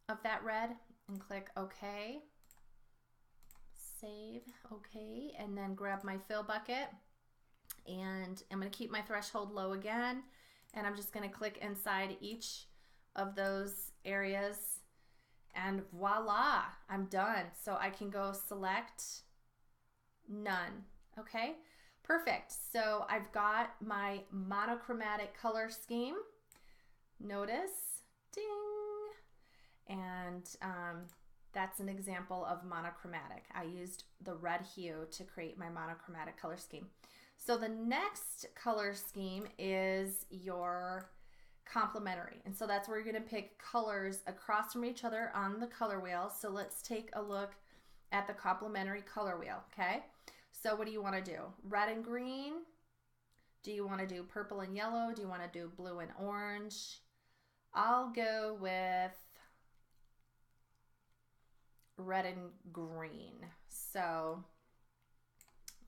of that red and click OK. Save, OK, and then grab my fill bucket. And I'm going to keep my threshold low again. And I'm just going to click inside each of those areas. And voila, I'm done. So I can go select none. Okay, perfect. So I've got my monochromatic color scheme. Notice, ding. And that's an example of monochromatic. I used the red hue to create my monochromatic color scheme. So the next color scheme is your complementary. And so that's where you're going to pick colors across from each other on the color wheel. So let's take a look at the complementary color wheel, okay? So what do you want to do? Red and green? Do you want to do purple and yellow? Do you want to do blue and orange? I'll go with red and green. So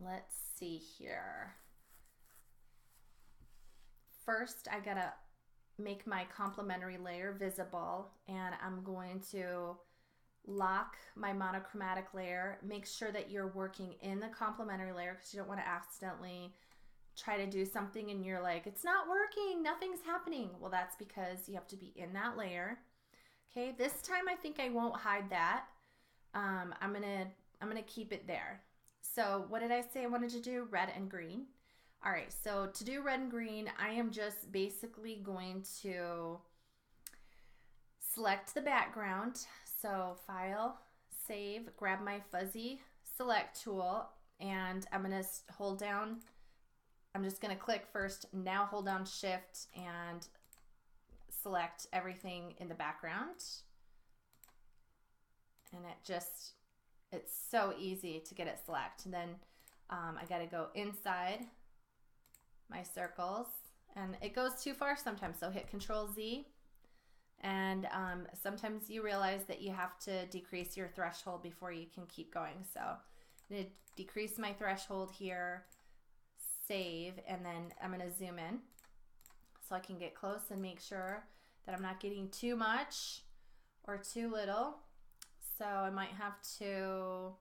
let's see here. First, I gotta make my complementary layer visible, and I'm going to lock my monochromatic layer. Make sure that you're working in the complementary layer because you don't want to accidentally try to do something and you're like, it's not working, nothing's happening. Well, that's because you have to be in that layer. Okay, this time I think I won't hide that. I'm gonna keep it there. So what did I say I wanted to do? Red and green. All right, so to do red and green, I am just basically going to select the background. So File, Save, grab my fuzzy select tool, and I'm gonna hold down, I'm just gonna click first, now hold down Shift and select everything in the background. And it's so easy to get it select. And then I gotta go inside my circles, and it goes too far sometimes, so hit Control Z. And sometimes you realize that you have to decrease your threshold before you can keep going. So I'm gonna decrease my threshold here, save, and then I'm gonna zoom in so I can get close and make sure that I'm not getting too much or too little. So I might have to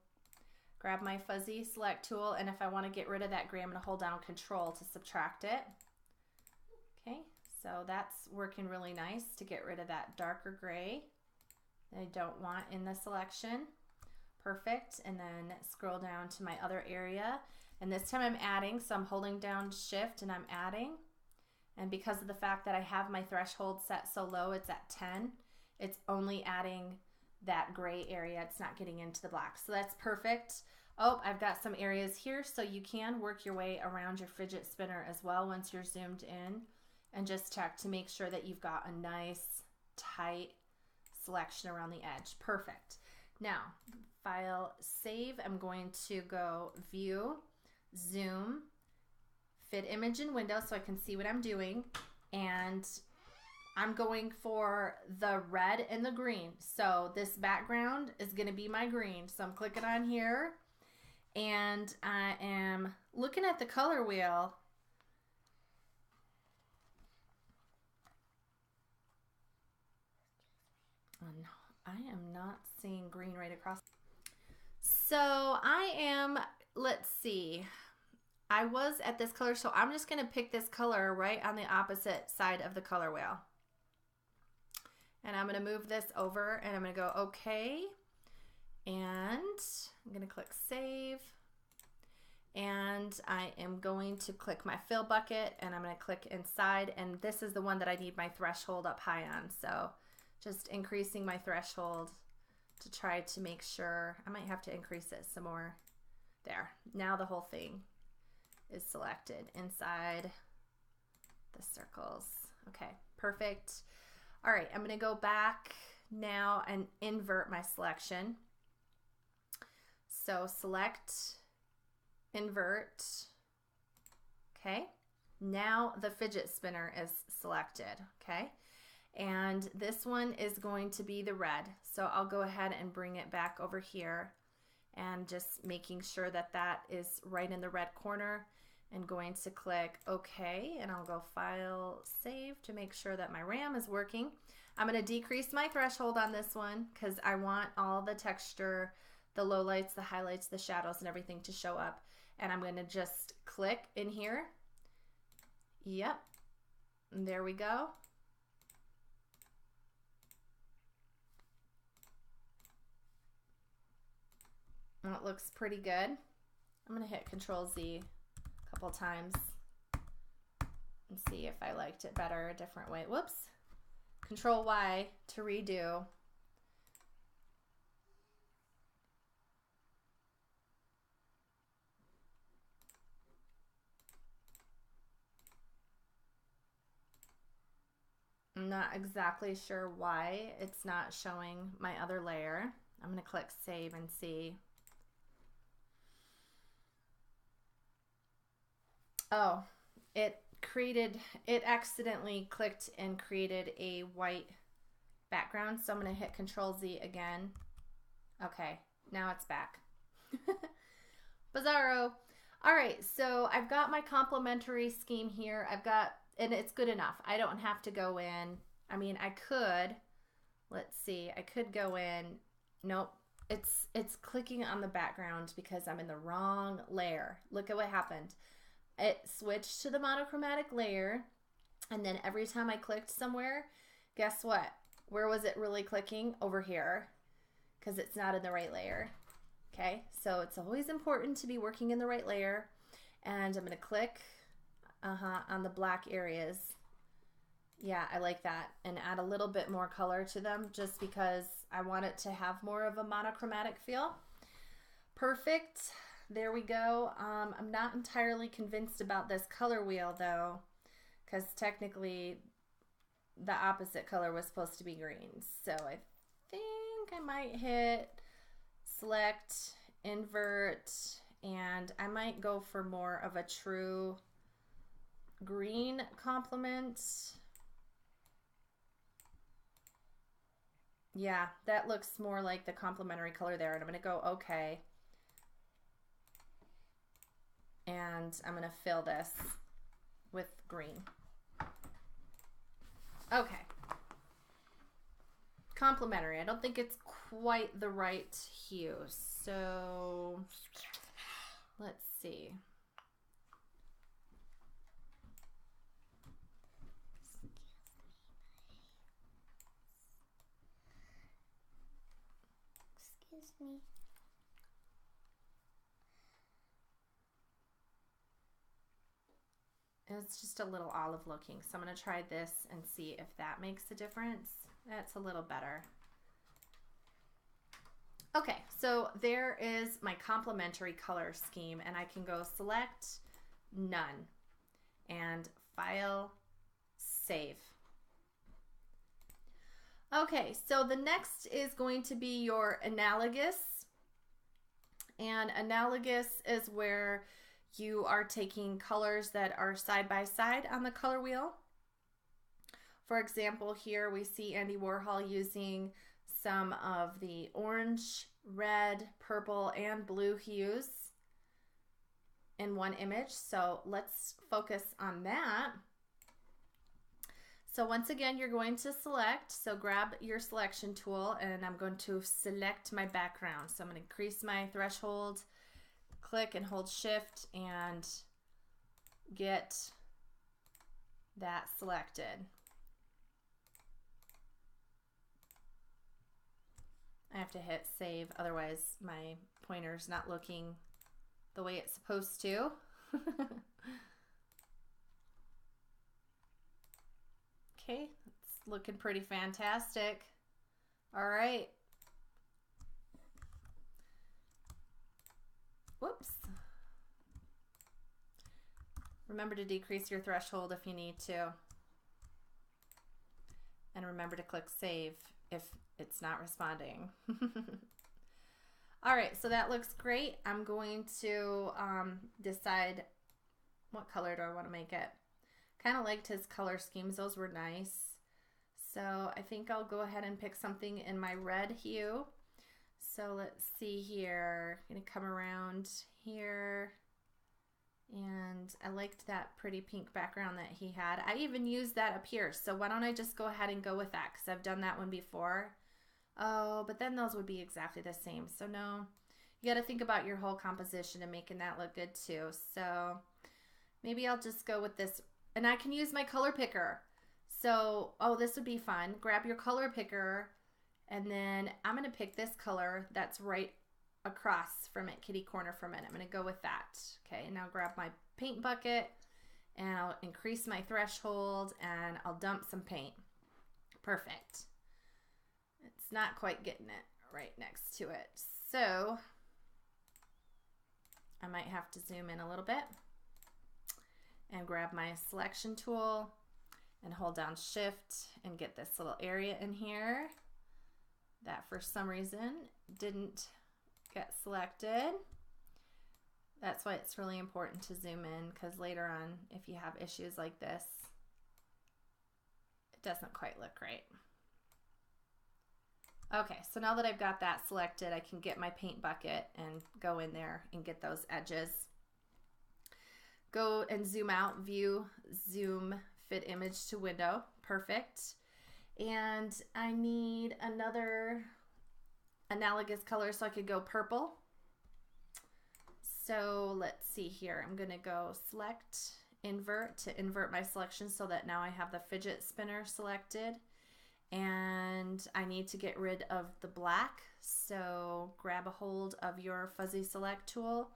grab my fuzzy select tool, and if I want to get rid of that gray, I'm going to hold down Control to subtract it. Okay, so that's working really nice to get rid of that darker gray that I don't want in the selection. Perfect, and then scroll down to my other area, and this time I'm adding, so I'm holding down Shift and I'm adding, and because of the fact that I have my threshold set so low, it's at 10, it's only adding that gray area, it's not getting into the black. So that's perfect. Oh, I've got some areas here, so you can work your way around your fidget spinner as well once you're zoomed in, and just check to make sure that you've got a nice tight selection around the edge. Perfect. Now, File, Save, I'm going to go View, Zoom, Fit Image in Window so I can see what I'm doing, and I'm going for the red and the green. So this background is going to be my green. So I'm clicking on here, and I am looking at the color wheel. Oh no, I am not seeing green right across. So I am, let's see, I was at this color, so I'm just going to pick this color right on the opposite side of the color wheel. And I'm going to move this over, and I'm going to go OK, and I'm going to click Save, and I am going to click my fill bucket, and I'm going to click inside, and this is the one that I need my threshold up high on, so just increasing my threshold to try to make sure. I might have to increase it some more. There, now the whole thing is selected inside the circles. Okay, perfect. All right, I'm going to go back now and invert my selection. So select, invert. Okay, now the fidget spinner is selected. Okay, And this one is going to be the red. So I'll go ahead and bring it back over here and just making sure that that is right in the red corner, and going to click OK, and I'll go File, Save to make sure that my RAM is working. I'm going to decrease my threshold on this one because I want all the texture, the lowlights, the highlights, the shadows, and everything to show up. And I'm going to just click in here. Yep, and there we go. And it looks pretty good. I'm going to hit Control Z a couple times and see if I liked it better a different way. Whoops. Control Y to redo. I'm not exactly sure why it's not showing my other layer. I'm going to click Save and see. Oh, it accidentally clicked and created a white background. So I'm going to hit Control Z again. Okay, now it's back. Bizarro. All right, so I've got my complementary scheme here. And it's good enough. I don't have to go in. I mean, I could, let's see, I could go in. Nope, it's clicking on the background because I'm in the wrong layer. Look at what happened. It switched to the monochromatic layer, and then every time I clicked somewhere, guess what? Where was it really clicking? Over here, because it's not in the right layer. Okay, so it's always important to be working in the right layer. And I'm going to click on the black areas. Yeah, I like that. And add a little bit more color to them just because I want it to have more of a monochromatic feel. Perfect. There we go. I'm not entirely convinced about this color wheel though, because technically the opposite color was supposed to be green. So I think I might hit select, invert, and I might go for more of a true green complement. Yeah, that looks more like the complementary color there. And I'm going to go OK. And I'm going to fill this with green. Okay. Complementary. I don't think it's quite the right hue. So let's see. Excuse me. It's just a little olive looking. So I'm going to try this and see if that makes a difference. That's a little better. Okay, so there is my complementary color scheme, and I can go select none and file, save. Okay, so the next is going to be your analogous. And analogous is where you are taking colors that are side by side on the color wheel. For example, here we see Andy Warhol using some of the orange, red, purple, and blue hues in one image. So let's focus on that. So once again, you're going to select. So grab your selection tool, and I'm going to select my background. So I'm going to increase my threshold, click and hold Shift, and get that selected. I have to hit save, otherwise my pointer's not looking the way it's supposed to. Okay, it's looking pretty fantastic. All right. Whoops. Remember to decrease your threshold if you need to. And remember to click save if it's not responding. All right, so that looks great. I'm going to decide what color do I want to make it. Kind of liked his color schemes. Those were nice. So I think I'll go ahead and pick something in my red hue. So let's see here. I'm gonna come around here, and I liked that pretty pink background that he had. I even used that up here, so why don't I just go ahead and go with that, because I've done that one before. Oh, but then those would be exactly the same. So no, you got to think about your whole composition and making that look good too. So maybe I'll just go with this, and I can use my color picker. So, oh, this would be fun. Grab your color picker, and then I'm going to pick this color that's right across from it, kitty corner from it. I'm going to go with that. Okay, now grab my paint bucket, and I'll increase my threshold, and I'll dump some paint. Perfect. It's not quite getting it right next to it. So I might have to zoom in a little bit and grab my selection tool and hold down shift and get this little area in here that for some reason didn't get selected. That's why it's really important to zoom in, because later on, if you have issues like this, it doesn't quite look right. Okay, so now that I've got that selected, I can get my paint bucket and go in there and get those edges. Go and zoom out, view, zoom, fit image to window. Perfect. And I need another analogous color, so I could go purple. So let's see here. I'm going to go select, invert to invert my selection so that now I have the fidget spinner selected. And I need to get rid of the black. So grab a hold of your fuzzy select tool,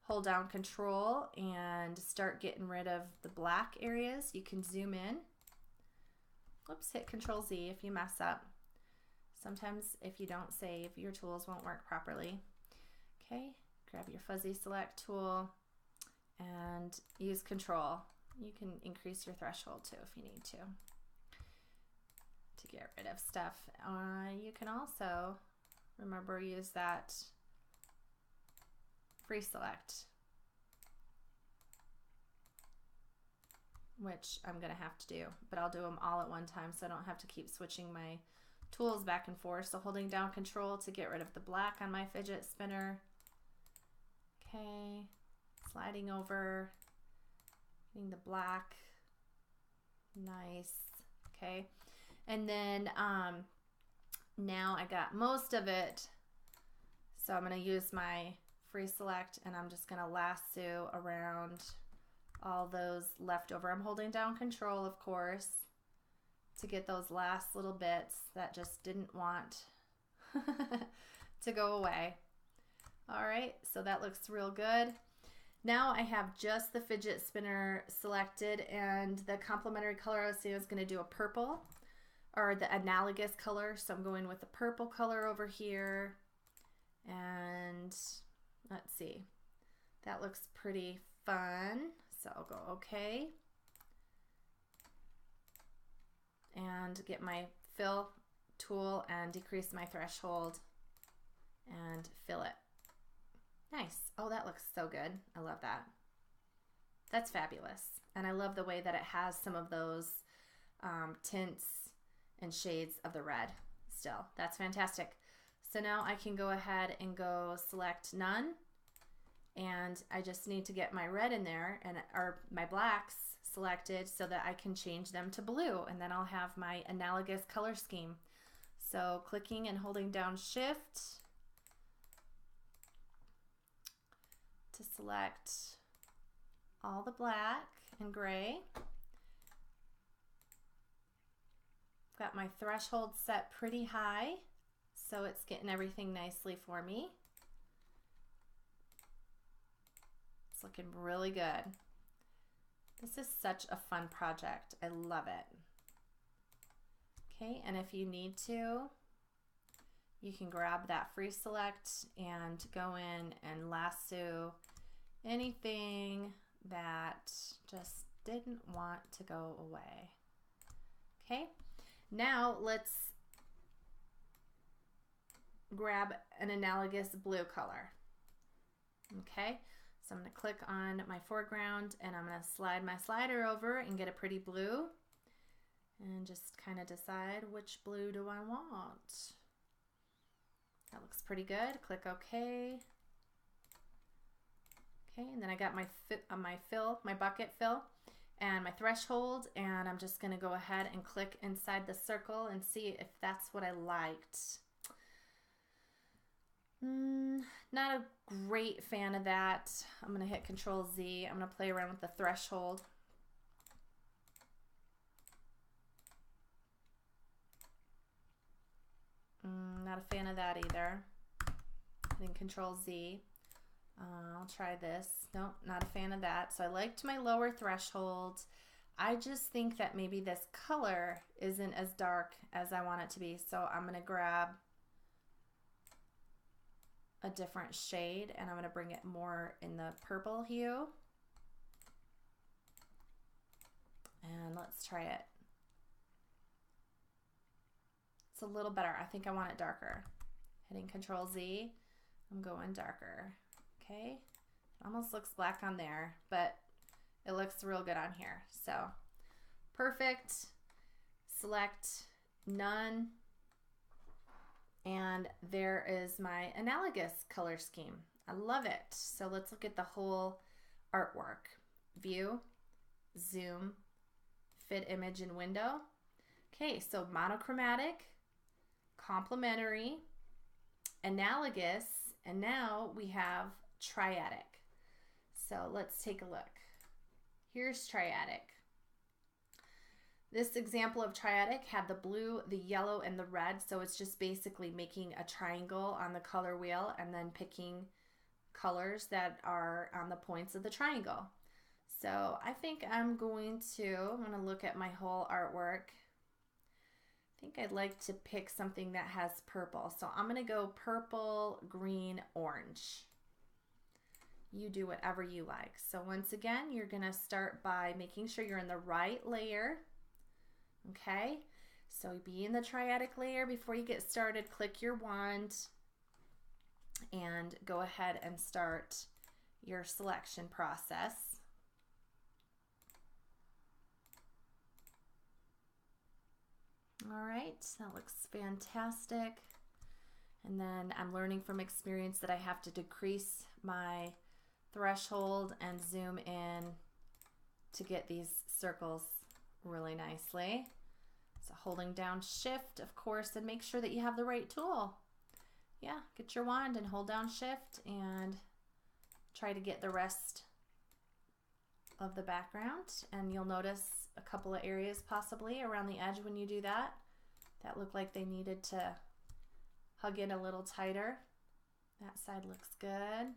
hold down Control, and start getting rid of the black areas. You can zoom in. Oops, hit Control Z if you mess up. Sometimes if you don't save, your tools won't work properly. Okay, grab your fuzzy select tool and use Control. You can increase your threshold too if you need to get rid of stuff. You can also, remember, use that free select, which I'm going to have to do, but I'll do them all at one time so I don't have to keep switching my tools back and forth. So holding down Control to get rid of the black on my fidget spinner. Okay, sliding over, getting the black. Nice. Okay. And then now I got most of it, so I'm going to use my free select, and I'm just going to lasso around all those leftover. I'm holding down Control, of course, to get those last little bits that just didn't want to go away. All right, so that looks real good. Now I have just the fidget spinner selected, and the complementary color I was going to do a purple, or the analogous color. So I'm going with the purple color over here. And let's see, that looks pretty fun. So I'll go okay. And get my fill tool and decrease my threshold and fill it. Nice. Oh, that looks so good. I love that. That's fabulous. And I love the way that it has some of those tints and shades of the red still. That's fantastic. So now I can go ahead and go select none, and I just need to get my red in there, and or my blacks selected so that I can change them to blue, and then I'll have my analogous color scheme. So clicking and holding down shift to select all the black and gray. Got my threshold set pretty high, so it's getting everything nicely for me. It's looking really good. This is such a fun project. I love it. Okay, and if you need to, you can grab that free select and go in and lasso anything that just didn't want to go away. Okay. Now let's grab an analogous blue color. Okay, so I'm going to click on my foreground, and I'm going to slide my slider over and get a pretty blue. and just kind of decide which blue do I want. That looks pretty good. Click OK. Okay, and then I got my my bucket fill and my threshold, and I'm just going to go ahead and click inside the circle and see if that's what I liked. Not a great fan of that. I'm going to hit Control Z. I'm going to play around with the threshold. Not a fan of that either. Hitting Control Z. I'll try this. Nope, not a fan of that. So I liked my lower threshold. I just think that maybe this color isn't as dark as I want it to be. So I'm going to grab a different shade and I'm going to bring it more in the purple hue. And let's try it. It's a little better. I think I want it darker. Hitting Control Z. I'm going darker. Okay. Almost looks black on there, but it looks real good on here. So perfect. Select none. And there is my analogous color scheme. I love it. So let's look at the whole artwork. View, zoom, fit image in window. Okay, so monochromatic, complementary, analogous, and now we have triadic. So let's take a look. Here's triadic. This example of triadic had the blue, the yellow, and the red, so it's just basically making a triangle on the color wheel and then picking colors that are on the points of the triangle. So I think I'm going to look at my whole artwork. I think I'd like to pick something that has purple. So I'm going to go purple, green, orange. You do whatever you like. So once again, you're going to start by making sure you're in the right layer. Okay, so be in the triadic layer before you get started. Click your wand and go ahead and start your selection process. All right, that looks fantastic. And then I'm learning from experience that I have to decrease my threshold and zoom in to get these circles really nicely. So holding down Shift, of course, and make sure that you have the right tool. Yeah, get your wand and hold down Shift and try to get the rest of the background. And you'll notice a couple of areas possibly around the edge when you do that that look like they needed to hug in a little tighter. That side looks good.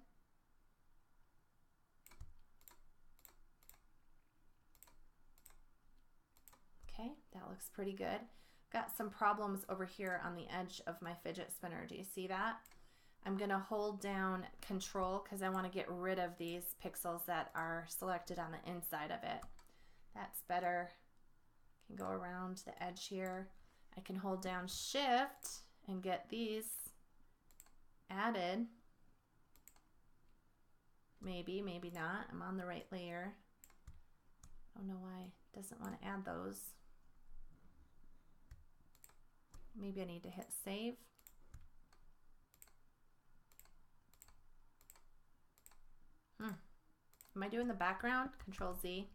Okay, that looks pretty good. Got some problems over here on the edge of my fidget spinner. Do you see that? I'm going to hold down Control because I want to get rid of these pixels that are selected on the inside of it. That's better. I can go around the edge here. I can hold down Shift and get these added. Maybe, maybe not. I'm on the right layer. I don't know why it doesn't want to add those. Maybe I need to hit save. Am I doing the background? Control Z.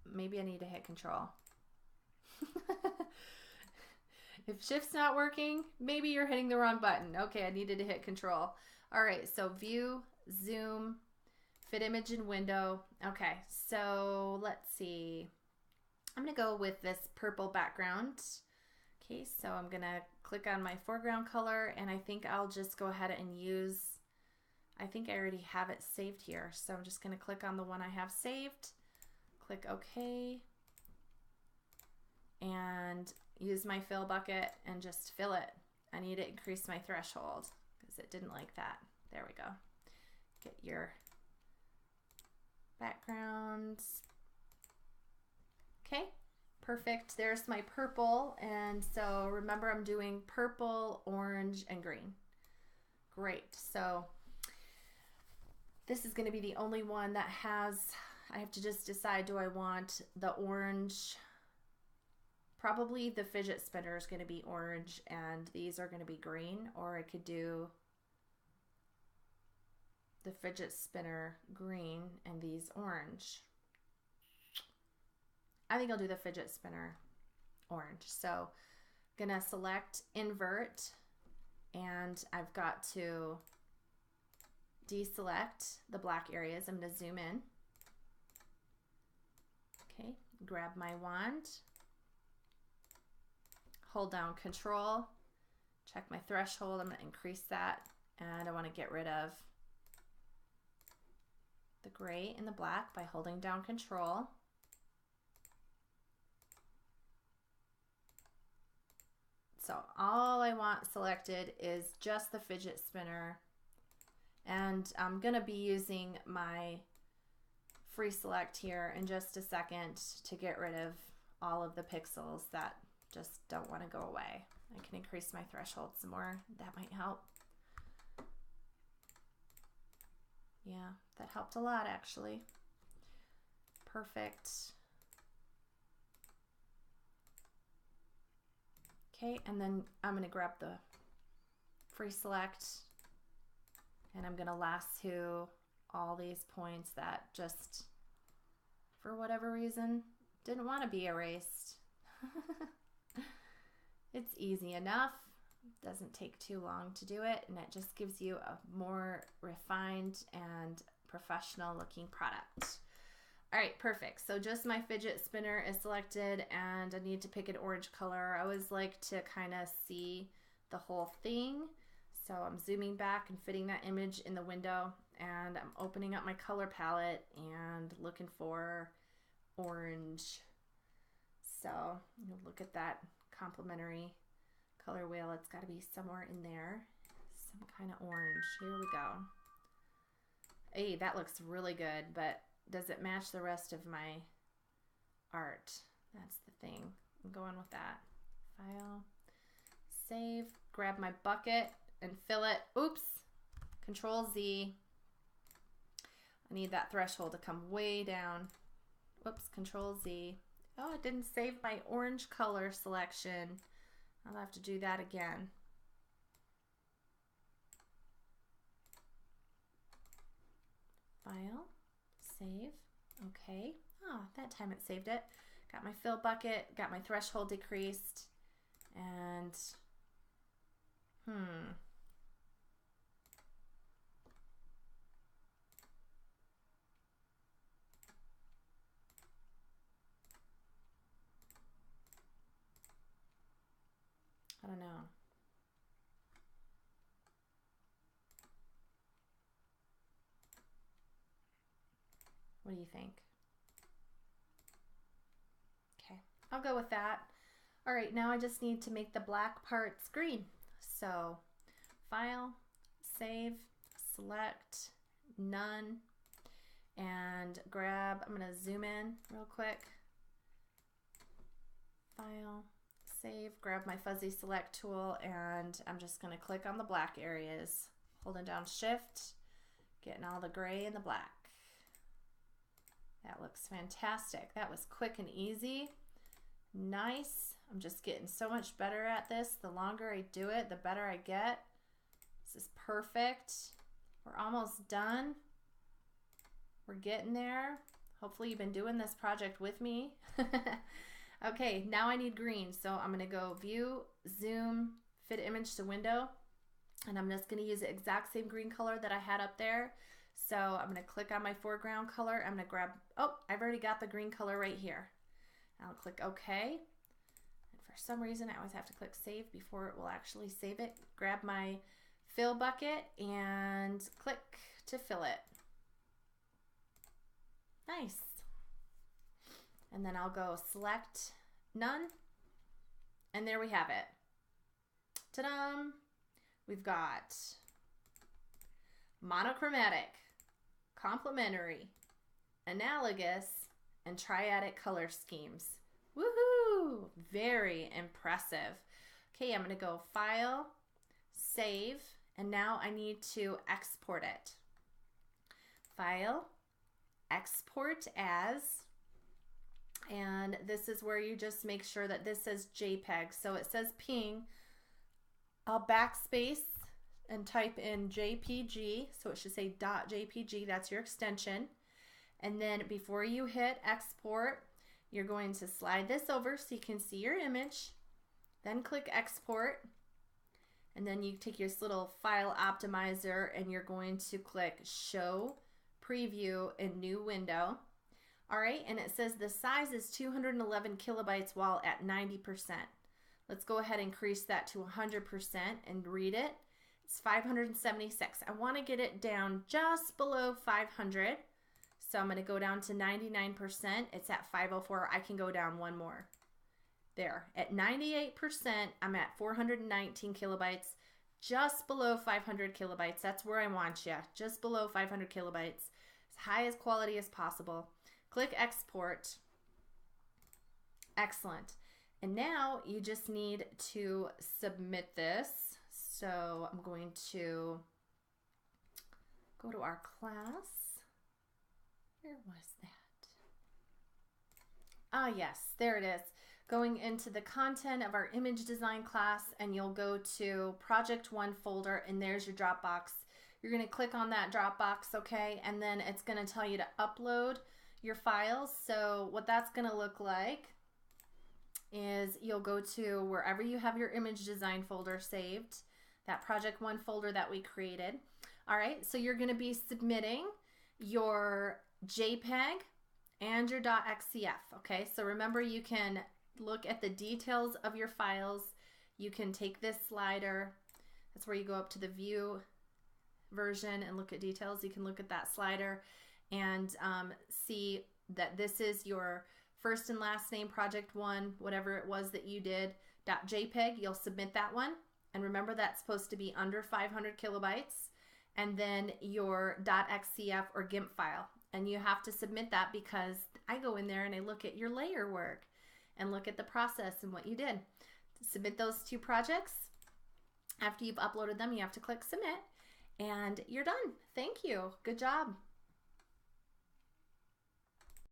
Maybe I need to hit Control. If Shift's not working, maybe you're hitting the wrong button. Okay, I needed to hit Control. All right, so view, zoom, fit image in window. Okay, so let's see. I'm gonna go with this purple background. Okay, so I'm gonna click on my foreground color and I think I'll just go ahead and use, I think I already have it saved here. So I'm just gonna click on the one I have saved, click OK, and use my fill bucket and just fill it. I need to increase my threshold because it didn't like that. There we go. Get your backgrounds. Okay. Perfect. There's my purple. And so remember, I'm doing purple, orange, and green. Great. So this is going to be the only one that has, I have to just decide, do I want the orange Probably the fidget spinner is going to be orange and these are going to be green, or I could do the fidget spinner green and these orange. I think I'll do the fidget spinner orange. So I'm gonna select invert, and I've got to deselect the black areas. I'm gonna zoom in. Okay, grab my wand, hold down Control, check my threshold. I'm gonna increase that, and I wanna get rid of the gray and the black by holding down Control. So all I want selected is just the fidget spinner, and I'm gonna be using my free select here in just a second to get rid of all of the pixels that just don't want to go away. I can increase my threshold some more. That might help. Yeah, that helped a lot actually. Perfect. Okay, and then I'm going to grab the free select, and I'm going to lasso all these points that just, for whatever reason, didn't want to be erased. It's easy enough. It doesn't take too long to do it, and it just gives you a more refined and professional looking product. All right, perfect. So just my fidget spinner is selected, and I need to pick an orange color. I always like to kind of see the whole thing. So I'm zooming back and fitting that image in the window, and I'm opening up my color palette and looking for orange. So look at that complementary color wheel. It's got to be somewhere in there. Some kind of orange. Here we go. Hey, that looks really good, but does it match the rest of my art? That's the thing. I'm going with that. File, save, grab my bucket and fill it. Oops, Control Z. I need that threshold to come way down. Whoops, Control Z. Oh, it didn't save my orange color selection. I'll have to do that again. File, save, okay. Oh, that time it saved it. Got my fill bucket, got my threshold decreased, and I don't know. What do you think? Okay, I'll go with that. All right, now I just need to make the black parts green. So File, Save, Select, None, and grab, I'm gonna zoom in real quick. File, Save, grab my fuzzy select tool, and I'm just gonna click on the black areas, holding down Shift, getting all the gray and the black. That looks fantastic. That was quick and easy. Nice. I'm just getting so much better at this. The longer I do it, the better I get. This is perfect. We're almost done. We're getting there. Hopefully you've been doing this project with me. Okay, now I need green. So I'm gonna go View, Zoom, Fit Image to Window. And I'm just gonna use the exact same green color that I had up there. So I'm going to click on my foreground color. I'm going to grab, oh, I've already got the green color right here. I'll click OK. And for some reason, I always have to click Save before it will actually save it. Grab my fill bucket and click to fill it. Nice. And then I'll go Select, None. And there we have it. Ta-da! We've got monochromatic, complementary, analogous, and triadic color schemes. Woohoo! Very impressive. Okay, I'm going to go File, Save, and now I need to export it. File, Export as, And this is where you just make sure that this says JPEG. So it says ping. I'll backspace and type in JPG. So it should say .jpg. That's your extension. And then before you hit export, you're going to slide this over so you can see your image. Then click export. And then you take your little file optimizer and you're going to click show preview in new window. All right, and it says the size is 211 kilobytes while at 90%. Let's go ahead and increase that to 100% and read it. It's 576. I want to get it down just below 500. So I'm going to go down to 99%. It's at 504. I can go down one more. There. At 98%, I'm at 419 kilobytes, just below 500 kilobytes. That's where I want you, just below 500 kilobytes, as high as quality as possible. Click export. Excellent. And now you just need to submit this. So I'm going to go to our class. Where was that? Ah, yes, there it is. Going into the content of our image design class, and you'll go to project 1 folder, and there's your Dropbox. You're going to click on that Dropbox, okay, and then it's going to tell you to upload your files. So what that's going to look like is you'll go to wherever you have your image design folder saved, that project 1 folder that we created. All right, so you're going to be submitting your JPEG and your .xcf, okay? So remember, you can look at the details of your files. You can take this slider. That's where you go up to the view version and look at details. You can look at that slider and see that this is your first and last name, project 1, whatever it was that you did, .jpeg. You'll submit that one. And remember, that's supposed to be under 500 kilobytes. And then your .xcf or GIMP file. And you have to submit that because I go in there and I look at your layer work and look at the process and what you did. To submit those 2 projects, after you've uploaded them, you have to click submit, and you're done. Thank you. Good job.